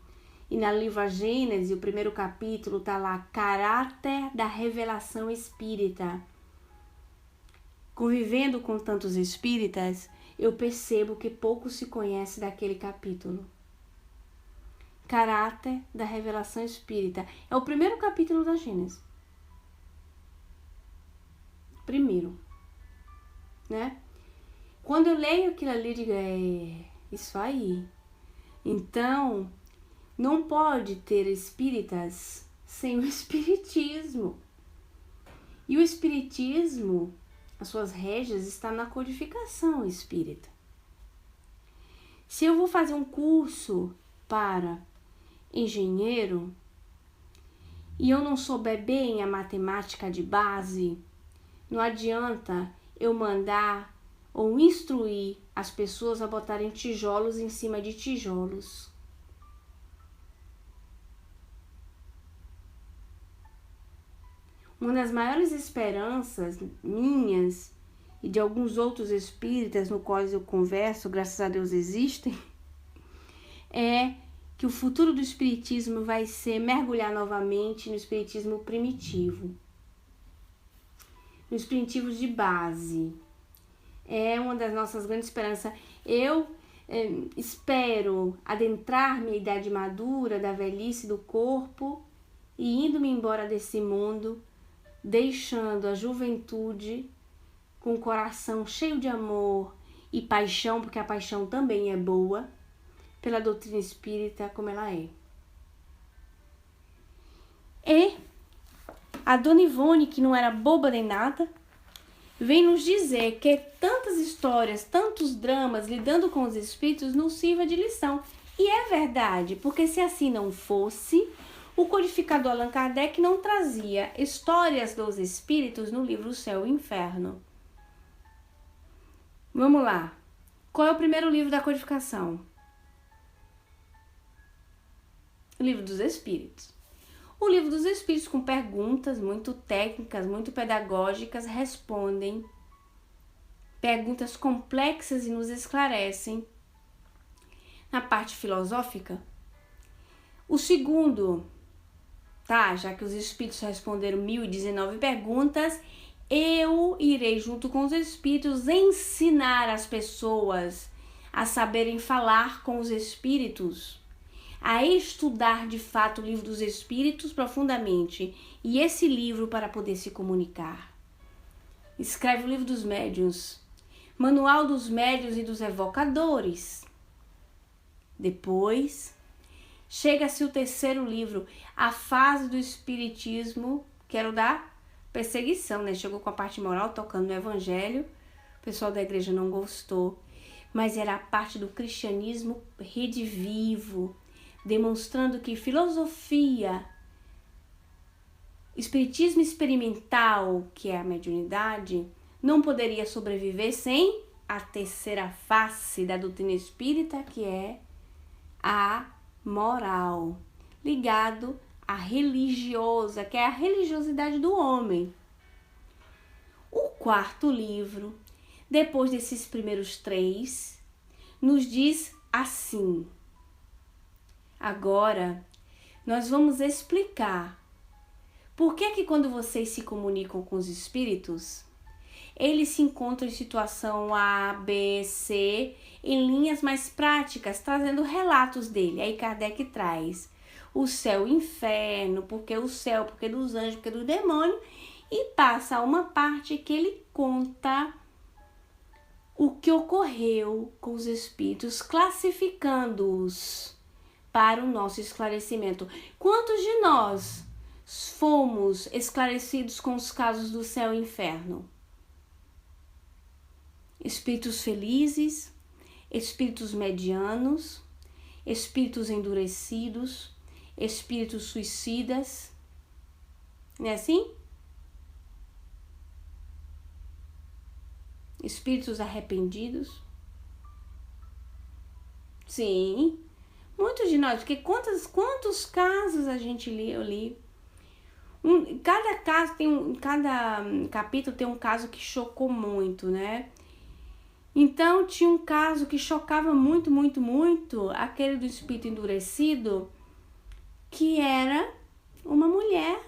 e na livro A Gênese, o primeiro capítulo, está lá, caráter da revelação espírita. Convivendo com tantos espíritas, eu percebo que pouco se conhece daquele capítulo. Caráter da revelação espírita. É o primeiro capítulo da Gênese. Primeiro. Né? Quando eu leio aquilo ali, eu digo, isso aí. Então, não pode ter espíritas sem o espiritismo. E o espiritismo, as suas rédeas, está na codificação espírita. Se eu vou fazer um curso para engenheiro e eu não souber bem a matemática de base, não adianta eu mandar ou instruir as pessoas a botarem tijolos em cima de tijolos. Uma das maiores esperanças minhas e de alguns outros espíritas no quais eu converso, graças a Deus existem, é que o futuro do espiritismo vai ser mergulhar novamente no espiritismo primitivo. Nos primitivos de base. É uma das nossas grandes esperanças. Eu espero adentrar minha idade madura, da velhice do corpo, e indo-me embora desse mundo, deixando a juventude com o coração cheio de amor e paixão, porque a paixão também é boa, pela doutrina espírita como ela é. E a Dona Ivone, que não era boba nem nada, vem nos dizer que tantas histórias, tantos dramas lidando com os espíritos nos sirva de lição. E é verdade, porque se assim não fosse, o codificador Allan Kardec não trazia histórias dos espíritos no livro O Céu e o Inferno. Vamos lá. Qual é o primeiro livro da codificação? O Livro dos Espíritos. O Livro dos Espíritos, com perguntas muito técnicas, muito pedagógicas, respondem perguntas complexas e nos esclarecem. Na parte filosófica, o segundo, já que os Espíritos responderam 1019 perguntas, eu irei, junto com os espíritos, ensinar as pessoas a saberem falar com os espíritos, a estudar de fato o livro dos espíritos profundamente, e esse livro para poder se comunicar. Escreve o livro dos médiuns, Manual dos Médiuns e dos Evocadores. Depois, chega-se o terceiro livro, A Fase do Espiritismo, que era o da perseguição, né? Chegou com a parte moral, tocando no evangelho, o pessoal da igreja não gostou, mas era a parte do cristianismo redivivo, demonstrando que filosofia, espiritismo experimental, que é a mediunidade, não poderia sobreviver sem a terceira face da doutrina espírita, que é a moral, ligado à religiosa, que é a religiosidade do homem. O quarto livro, depois desses primeiros 3, nos diz assim: agora nós vamos explicar por que quando vocês se comunicam com os espíritos, eles se encontram em situação A, B, C, em linhas mais práticas, trazendo relatos dele. Aí Kardec traz o céu e o inferno, porque o céu, porque dos anjos, porque do demônio, e passa uma parte que ele conta o que ocorreu com os espíritos, classificando-os para o nosso esclarecimento. Quantos de nós fomos esclarecidos com os casos do céu e inferno? Espíritos felizes, espíritos medianos, espíritos endurecidos, espíritos suicidas. Não é assim? Espíritos arrependidos. Sim, muitos de nós, porque quantos casos a gente eu li. Cada caso cada capítulo tem um caso que chocou muito, né? Então, tinha um caso que chocava muito, muito, muito, aquele do espírito endurecido, que era uma mulher,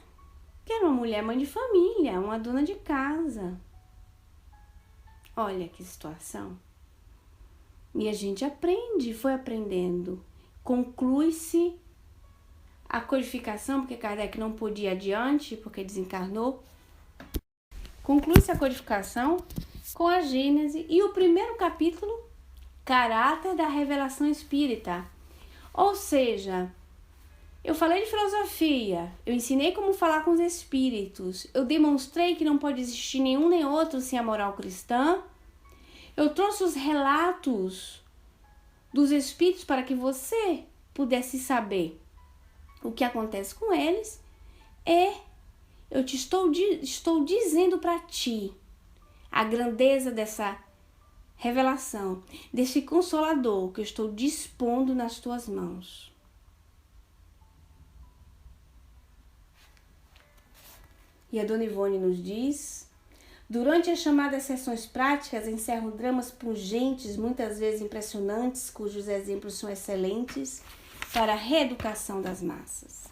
mãe de família, uma dona de casa. Olha que situação. E a gente aprende, foi aprendendo. Conclui-se a codificação, porque Kardec não podia ir adiante, porque desencarnou. Conclui-se a codificação com a Gênese e o primeiro capítulo, caráter da revelação espírita. Ou seja, eu falei de filosofia, eu ensinei como falar com os espíritos, eu demonstrei que não pode existir nenhum nem outro sem a moral cristã, eu trouxe os relatos dos espíritos para que você pudesse saber o que acontece com eles, eu te estou dizendo para ti a grandeza dessa revelação, desse consolador que eu estou dispondo nas tuas mãos. E a Dona Ivone nos diz: durante as chamadas sessões práticas, encerro dramas pungentes, muitas vezes impressionantes, cujos exemplos são excelentes para a reeducação das massas.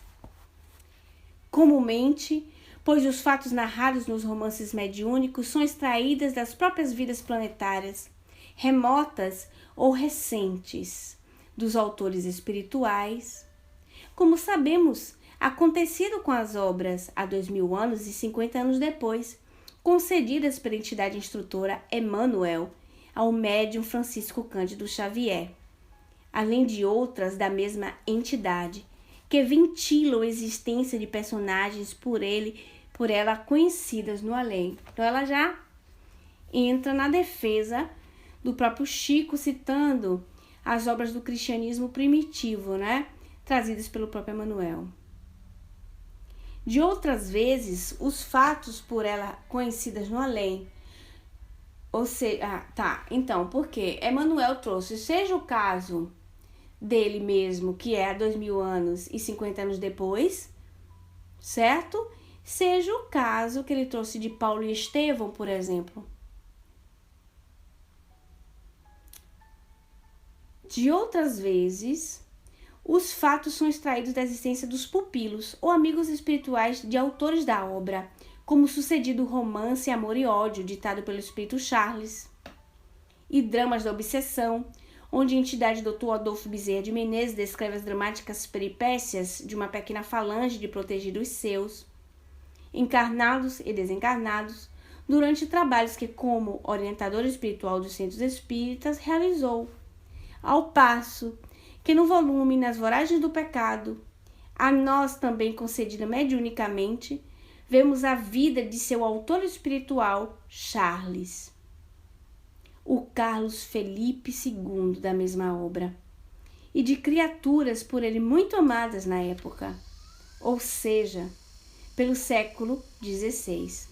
Comumente, pois os fatos narrados nos romances mediúnicos são extraídas das próprias vidas planetárias, remotas ou recentes, dos autores espirituais. Como sabemos, acontecido com as obras há 2000 anos e 50 anos depois, concedidas pela entidade instrutora Emmanuel ao médium Francisco Cândido Xavier, além de outras da mesma entidade, que ventilam a existência de personagens por ela conhecidas no além. Então ela já entra na defesa do próprio Chico, citando as obras do cristianismo primitivo, né? Trazidas pelo próprio Emmanuel. De outras vezes, os fatos por ela conhecidas no além. Ou seja, então, por quê? Emmanuel trouxe, seja o caso dele mesmo, que é há 2000 anos e 50 anos depois, certo? Seja o caso que ele trouxe de Paulo e Estevão, por exemplo. De outras vezes, os fatos são extraídos da existência dos pupilos ou amigos espirituais de autores da obra, como sucedido romance Amor e Ódio, ditado pelo espírito Charles, e Dramas da Obsessão, onde a entidade Dr. Adolfo Bezerra de Menezes descreve as dramáticas peripécias de uma pequena falange de protegidos seus, encarnados e desencarnados, durante trabalhos que, como orientador espiritual dos centros espíritas, realizou. Ao passo que no volume Nas Voragens do Pecado, a nós também concedida mediunicamente, vemos a vida de seu autor espiritual, Charles, o Carlos Felipe II da mesma obra, e de criaturas por ele muito amadas na época, ou seja, pelo século XVI.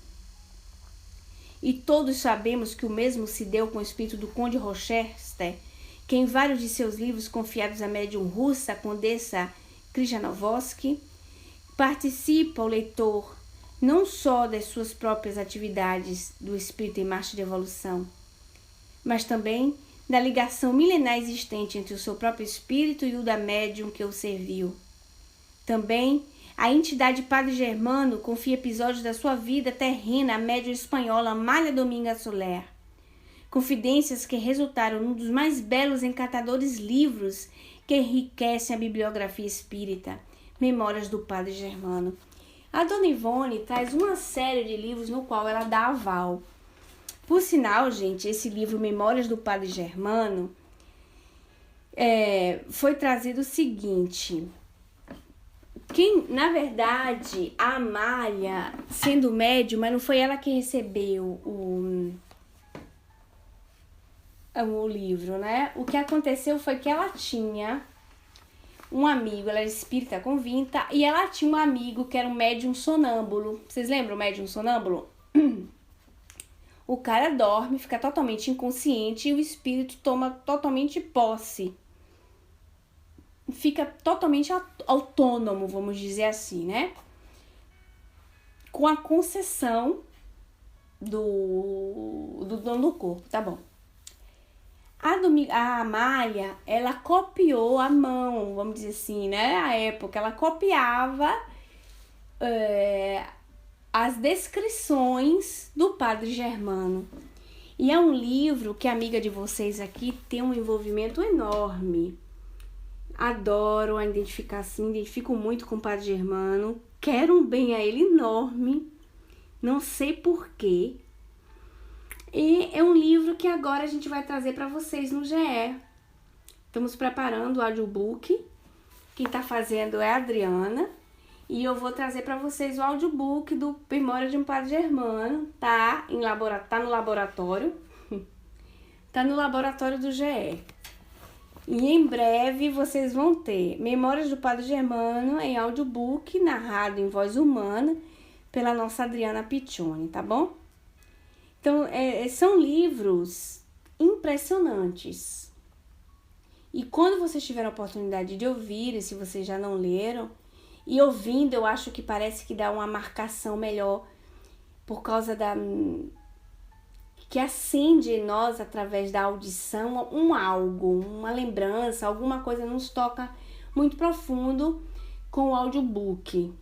E todos sabemos que o mesmo se deu com o espírito do Conde Rochester, que em vários de seus livros confiados à médium russa, a Condessa Krishnanovsky, participa o leitor não só das suas próprias atividades do espírito em marcha de evolução, mas também da ligação milenar existente entre o seu próprio espírito e o da médium que o serviu. Também a entidade Padre Germano confia episódios da sua vida terrena à médium espanhola Amália Dominga Soler, confidências que resultaram num dos mais belos e encantadores livros que enriquecem a bibliografia espírita, Memórias do Padre Germano. A Dona Ivone traz uma série de livros no qual ela dá aval. Por sinal, gente, esse livro Memórias do Padre Germano foi trazido o seguinte: na verdade, a Amália, sendo médium, mas não foi ela que recebeu o livro, né? O que aconteceu foi que ela tinha um amigo, ela era espírita convinta, e ela tinha um amigo que era um médium sonâmbulo. Vocês lembram o médium sonâmbulo? O cara dorme, fica totalmente inconsciente e o espírito toma totalmente posse. Fica totalmente autônomo, vamos dizer assim, né? Com a concessão do dono do corpo, tá bom. A Amália, ela copiou a mão, vamos dizer assim, né? A época, ela copiava as descrições do Padre Germano. E é um livro que a amiga de vocês aqui tem um envolvimento enorme. Adoro a identificação, identifico muito com o Padre Germano, quero um bem a ele enorme, não sei porquê. E é um livro que agora a gente vai trazer para vocês no GE. Estamos preparando o audiobook. Quem está fazendo é a Adriana. E eu vou trazer para vocês o audiobook do Memória de um Padre Germano. Tá no laboratório. Tá no laboratório do GE. E em breve vocês vão ter Memórias do Padre Germano em audiobook, narrado em voz humana pela nossa Adriana Piccioni, tá bom? Então, são livros impressionantes. E quando vocês tiverem a oportunidade de ouvir, e se vocês já não leram, e ouvindo, eu acho que parece que dá uma marcação melhor por causa que acende em nós, através da audição, uma lembrança, alguma coisa nos toca muito profundo com o audiobook.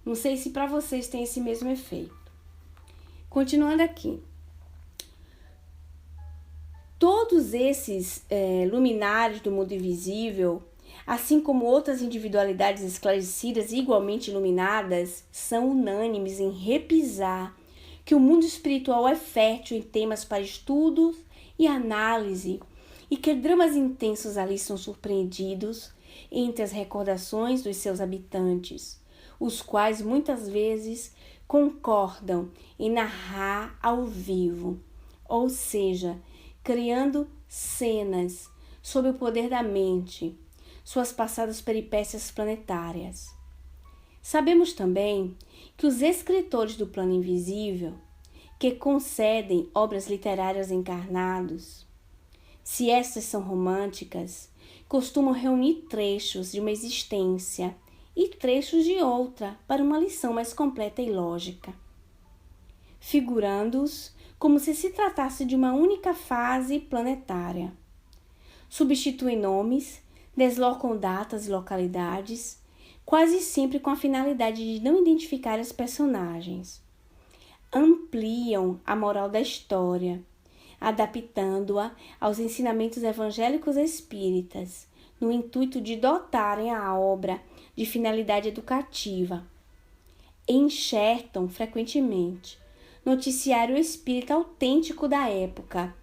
Não sei se para vocês tem esse mesmo efeito. Continuando aqui. Todos esses luminares do mundo invisível, assim como outras individualidades esclarecidas e igualmente iluminadas, são unânimes em repisar que o mundo espiritual é fértil em temas para estudos e análise, e que dramas intensos ali são surpreendidos entre as recordações dos seus habitantes, os quais muitas vezes concordam em narrar ao vivo, ou seja, criando cenas sob o poder da mente, suas passadas peripécias planetárias. Sabemos também que os escritores do plano invisível, que concedem obras literárias encarnados, se estas são românticas, costumam reunir trechos de uma existência e trechos de outra para uma lição mais completa e lógica, figurando-os como se tratasse de uma única fase planetária. Substituem nomes, deslocam datas e localidades, quase sempre com a finalidade de não identificar os personagens. ampliam a moral da história, adaptando-a aos ensinamentos evangélicos espíritas, no intuito de dotarem a obra de finalidade educativa. Enxertam frequentemente noticiário espírita autêntico da época,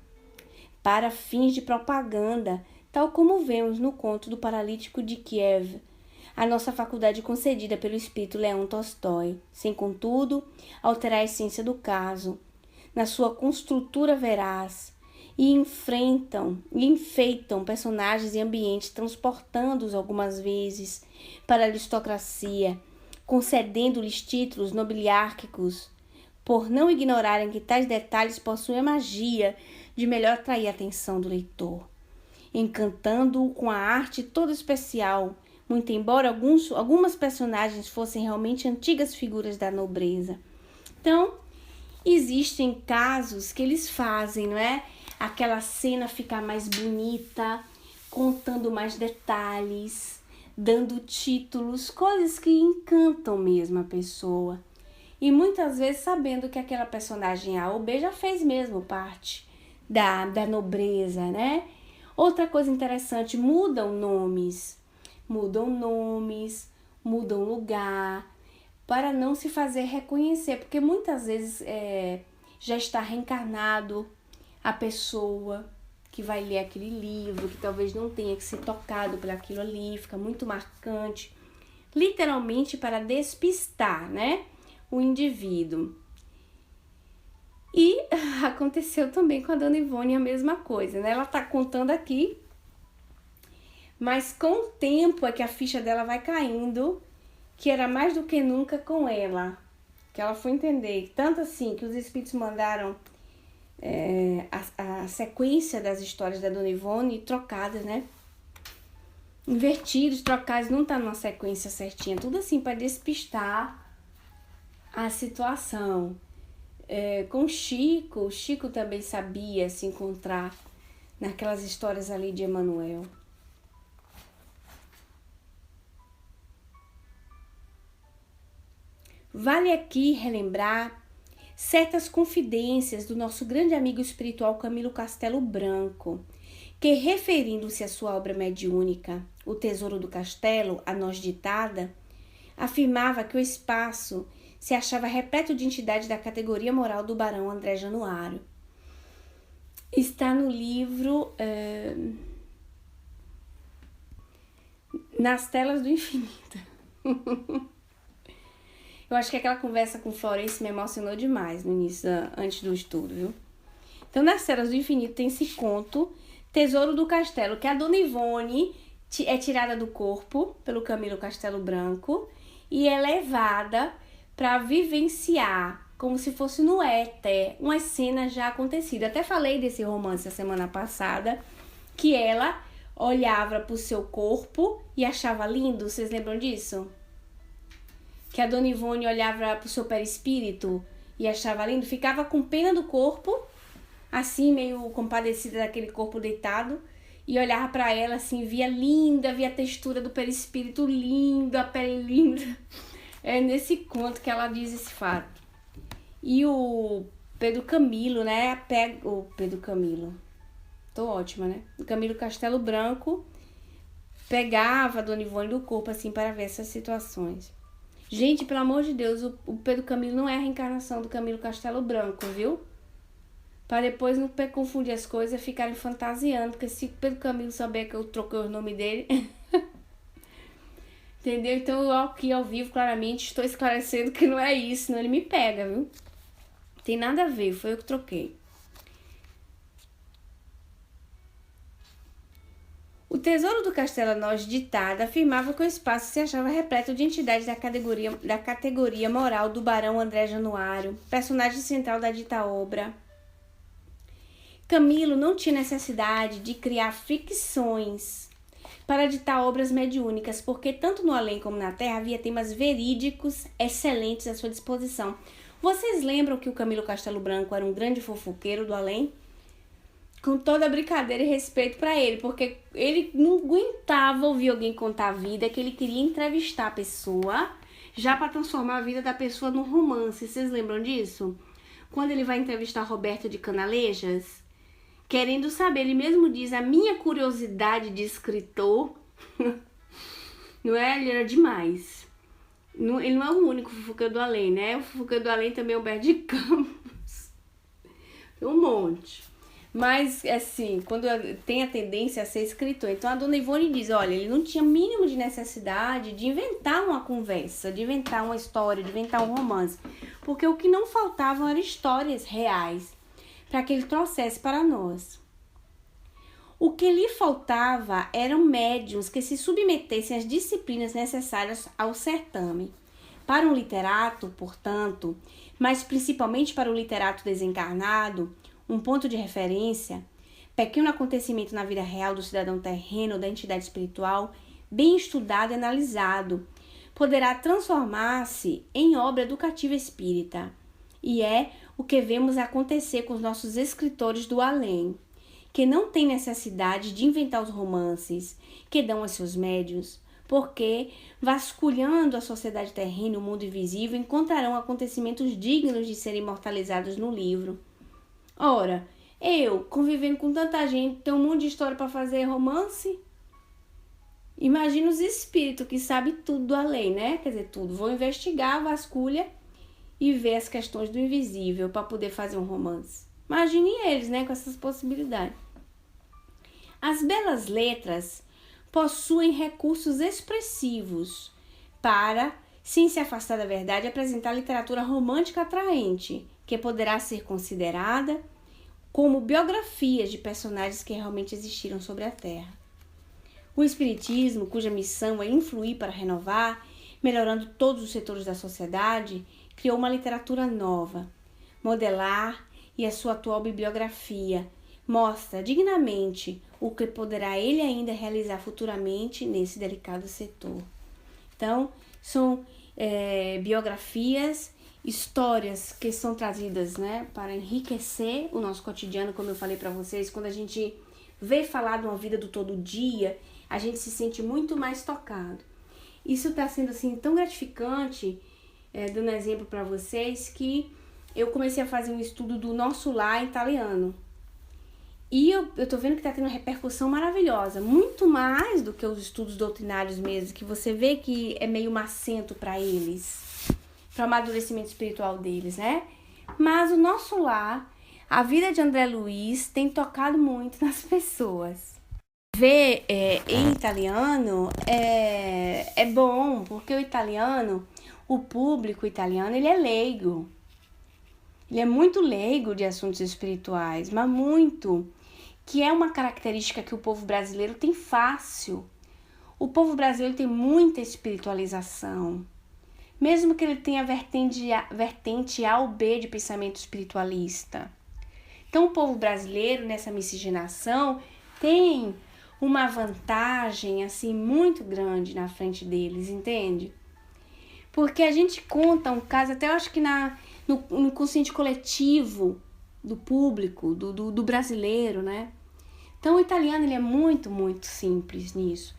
para fins de propaganda, tal como vemos no conto do Paralítico de Kiev, a nossa faculdade concedida pelo espírito Leão Tolstói, sem, contudo, alterar a essência do caso, na sua construtura veraz, e enfeitam personagens e ambientes, transportando-os algumas vezes para a aristocracia, concedendo-lhes títulos nobiliárquicos, por não ignorarem que tais detalhes possuem a magia de melhor atrair a atenção do leitor, encantando-o com a arte toda especial, muito embora algumas personagens fossem realmente antigas figuras da nobreza. Então, existem casos que eles fazem, não é? Aquela cena ficar mais bonita, contando mais detalhes, dando títulos, coisas que encantam mesmo a pessoa. E muitas vezes sabendo que aquela personagem A ou B já fez mesmo parte da nobreza, né? Outra coisa interessante, mudam lugar, para não se fazer reconhecer, porque muitas vezes já está reencarnado a pessoa que vai ler aquele livro, que talvez não tenha que ser tocado por aquilo ali, fica muito marcante, literalmente para despistar, né, o indivíduo. E aconteceu também com a Dona Ivone a mesma coisa, né? Ela tá contando aqui, mas com o tempo é que a ficha dela vai caindo, que era mais do que nunca com ela, que ela foi entender, tanto assim que os espíritos mandaram a sequência das histórias da Dona Ivone trocadas, né? Invertidos, trocados, não tá numa sequência certinha, tudo assim para despistar a situação. Com o Chico também sabia se encontrar naquelas histórias ali de Emmanuel. Vale aqui relembrar certas confidências do nosso grande amigo espiritual Camilo Castelo Branco, que, referindo-se à sua obra mediúnica, O Tesouro do Castelo, a nós ditada, afirmava que o espaço se achava repleto de entidades da categoria moral do barão André Januário. Está no livro Nas Telas do Infinito. Eu acho que aquela conversa com Florence me emocionou demais no início, antes do estudo, viu? Então, Nas Telas do Infinito tem esse conto, Tesouro do Castelo, que a Dona Ivone é tirada do corpo pelo Camilo Castelo Branco e é levada para vivenciar, como se fosse no éter, uma cena já acontecida. Até falei desse romance a semana passada, que ela olhava para o seu corpo e achava lindo. Vocês lembram disso? Que a Dona Ivone olhava para o seu perispírito e achava lindo, ficava com pena do corpo, assim, meio compadecida daquele corpo deitado, e olhava para ela assim, via linda, via a textura do perispírito lindo, a pele linda. É nesse conto que ela diz esse fato. E o Pedro Camilo, né? O Pedro Camilo. Tô ótima, né? O Camilo Castelo Branco pegava a Dona Ivone do corpo, assim, para ver essas situações. Gente, pelo amor de Deus, o Pedro Camilo não é a reencarnação do Camilo Castelo Branco, viu? Para depois não confundir as coisas e ficarem fantasiando, porque se o Pedro Camilo souber que eu troquei o nome dele... Entendeu? Então, eu aqui ao vivo, claramente, estou esclarecendo que não é isso, senão ele me pega, viu? Tem nada a ver, foi eu que troquei. O Tesouro do Castelo a nós ditada afirmava que o espaço se achava repleto de entidades da categoria moral do barão André Januário, personagem central da dita obra. Camilo não tinha necessidade de criar ficções para ditar obras mediúnicas, porque tanto no além como na terra havia temas verídicos excelentes à sua disposição. Vocês lembram que o Camilo Castelo Branco era um grande fofoqueiro do além? Com toda a brincadeira e respeito para ele, porque ele não aguentava ouvir alguém contar a vida, que ele queria entrevistar a pessoa, já para transformar a vida da pessoa num romance. Vocês lembram disso? quando ele vai entrevistar Roberto de Canalejas, querendo saber, ele mesmo diz, a minha curiosidade de escritor, não é? Ele era demais. Ele não é o único fofoqueiro do além, né? O fofoqueiro do além também é o Humberto de Campos. Tem um monte. Mas, assim, quando tem a tendência a ser escritor. Então, a dona Ivone diz, olha, ele não tinha mínimo de necessidade de inventar uma conversa, de inventar uma história, de inventar um romance. Porque o que não faltavam eram histórias reais para que ele trouxesse para nós. O que lhe faltava eram médiuns que se submetessem às disciplinas necessárias ao certame. Para um literato, portanto, mas principalmente para o literato desencarnado, um ponto de referência, pequeno acontecimento na vida real do cidadão terreno ou da entidade espiritual, bem estudado e analisado, poderá transformar-se em obra educativa espírita. E é o que vemos acontecer com os nossos escritores do além, que não têm necessidade de inventar os romances que dão a seus médiuns, porque, vasculhando a sociedade terrena e o mundo invisível, encontrarão acontecimentos dignos de serem imortalizados no livro. Ora, eu, convivendo com tanta gente, tenho um monte de história para fazer romance. Imagina os espíritos que sabem tudo do além, né? Quer dizer, tudo. Vou investigar, vasculha e ver as questões do invisível para poder fazer um romance. Imaginem eles, né? Com essas possibilidades. As belas letras possuem recursos expressivos para, sem se afastar da verdade, apresentar literatura romântica atraente, que poderá ser considerada como biografias de personagens que realmente existiram sobre a Terra. O Espiritismo, cuja missão é influir para renovar, melhorando todos os setores da sociedade, criou uma literatura nova. Modelar e a sua atual bibliografia mostra dignamente o que poderá ele ainda realizar futuramente nesse delicado setor. Então, são biografias, histórias que são trazidas, né, para enriquecer o nosso cotidiano, como eu falei para vocês. Quando a gente vê falar de uma vida do todo dia, a gente se sente muito mais tocado. Isso está sendo assim tão gratificante, dando exemplo para vocês, que eu comecei a fazer um estudo do Nosso Lar italiano. E eu tô vendo que tá tendo uma repercussão maravilhosa, muito mais do que os estudos doutrinários mesmo, que você vê que é meio macento para eles, para o amadurecimento espiritual deles, né? Mas o Nosso Lar, a vida de André Luiz, tem tocado muito nas pessoas. Ver em italiano é bom, porque o italiano, o público italiano, ele é leigo. Ele é muito leigo de assuntos espirituais, mas muito, que é uma característica que o povo brasileiro tem fácil. O povo brasileiro tem muita espiritualização. Mesmo que ele tenha vertente A ou B de pensamento espiritualista. Então, o povo brasileiro, nessa miscigenação, tem uma vantagem, assim, muito grande na frente deles, entende? Porque a gente conta um caso, até eu acho que no consciente coletivo do público, do brasileiro, né? Então, o italiano, ele é muito, muito simples nisso.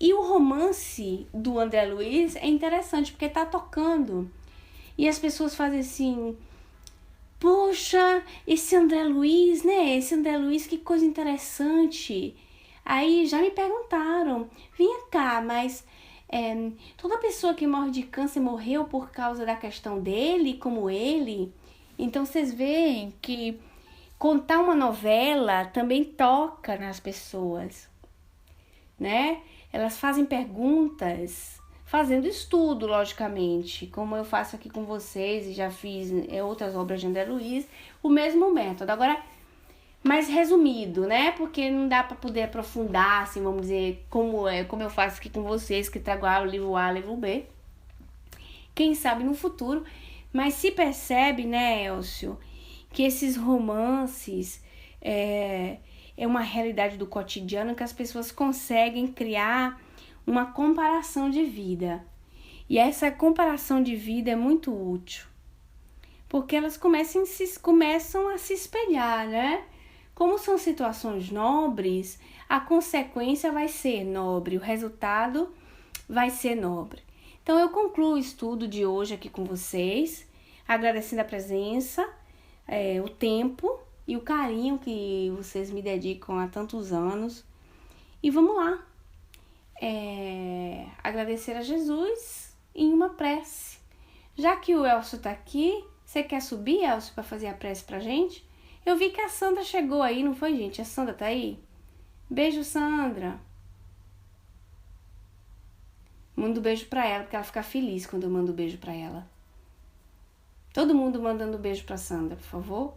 E o romance do André Luiz é interessante, porque tá tocando. E as pessoas fazem assim, poxa, esse André Luiz, né? Esse André Luiz, que coisa interessante. Aí já me perguntaram, vinha cá, mas toda pessoa que morre de câncer morreu por causa da questão dele, como ele? Então vocês veem que contar uma novela também toca nas pessoas, né? Elas fazem perguntas, fazendo estudo, logicamente, como eu faço aqui com vocês e já fiz outras obras de André Luiz, o mesmo método. Agora, mais resumido, né? Porque não dá para poder aprofundar, assim, vamos dizer, como eu faço aqui com vocês, que trago o livro A, livro B. Quem sabe no futuro, mas se percebe, né, Elcio, que esses romances é uma realidade do cotidiano que as pessoas conseguem criar uma comparação de vida. E essa comparação de vida é muito útil, porque elas começam a se espelhar, né? Como são situações nobres, a consequência vai ser nobre, o resultado vai ser nobre. Então, eu concluo o estudo de hoje aqui com vocês, agradecendo a presença, o tempo e o carinho que vocês me dedicam há tantos anos. E vamos lá. Agradecer a Jesus em uma prece. Já que o Elcio tá aqui, você quer subir, Elcio, para fazer a prece pra gente? Eu vi que a Sandra chegou aí, não foi, gente? A Sandra tá aí? Beijo, Sandra. Mando beijo pra ela, porque ela fica feliz quando eu mando beijo pra ela. Todo mundo mandando beijo pra Sandra, por favor.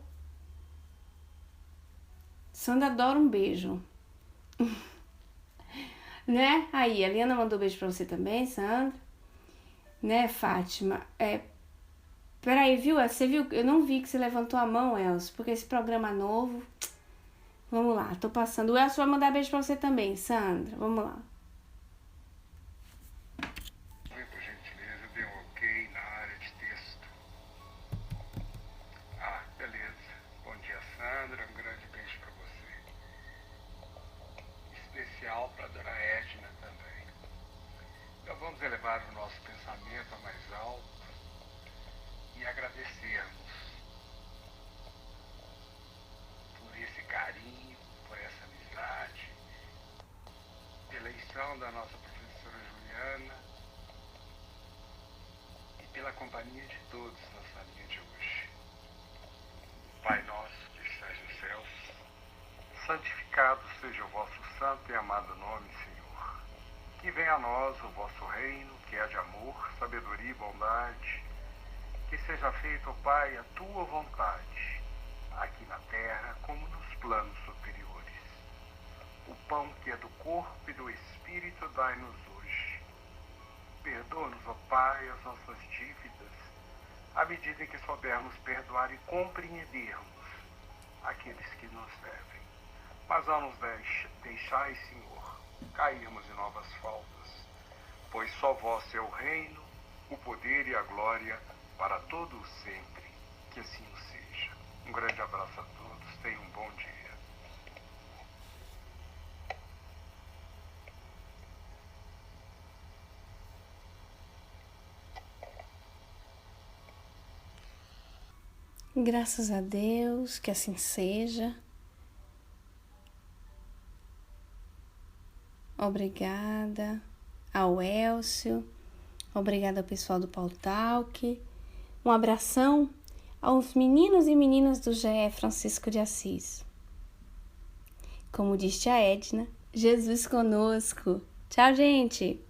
Sandra adora um beijo. Né? Aí, a Liana mandou beijo pra você também, Sandra. Né, Fátima? Peraí, viu? Você viu? Eu não vi que você levantou a mão, Elcio, porque esse programa novo... Vamos lá, tô passando. O Elcio vai mandar beijo pra você também, Sandra. Vamos lá. Por gentileza, dê um ok na área de texto. Beleza. Bom dia, Sandra. Um grande beijo pra você. Especial pra dona Edna também. Então vamos elevar o nosso pensamento a mais alto e agradecermos por esse carinho, por essa amizade, pela eleição da nossa professora Juliana e pela companhia de todos na salinha de hoje. Pai nosso que estás nos céus, santificado seja o vosso santo e amado nome, Senhor. Que venha a nós o vosso reino, que é de amor, sabedoria e bondade. Que seja feita, ó Pai, a tua vontade, aqui na terra como nos planos superiores. O pão que é do corpo e do Espírito dai-nos hoje. Perdoa-nos, ó Pai, as nossas dívidas, à medida em que soubermos perdoar e compreendermos aqueles que nos devem. Mas não nos deixai, Senhor, cairmos em novas faltas, pois só vós é o reino, o poder e a glória para todo o sempre. Que assim o seja. Um grande abraço a todos. Tenham um bom dia. Graças a Deus, que assim seja. Obrigada ao Elcio. Obrigada ao pessoal do Paulo Talk. Um abração aos meninos e meninas do GE Francisco de Assis. Como disse a Edna, Jesus conosco. Tchau, gente!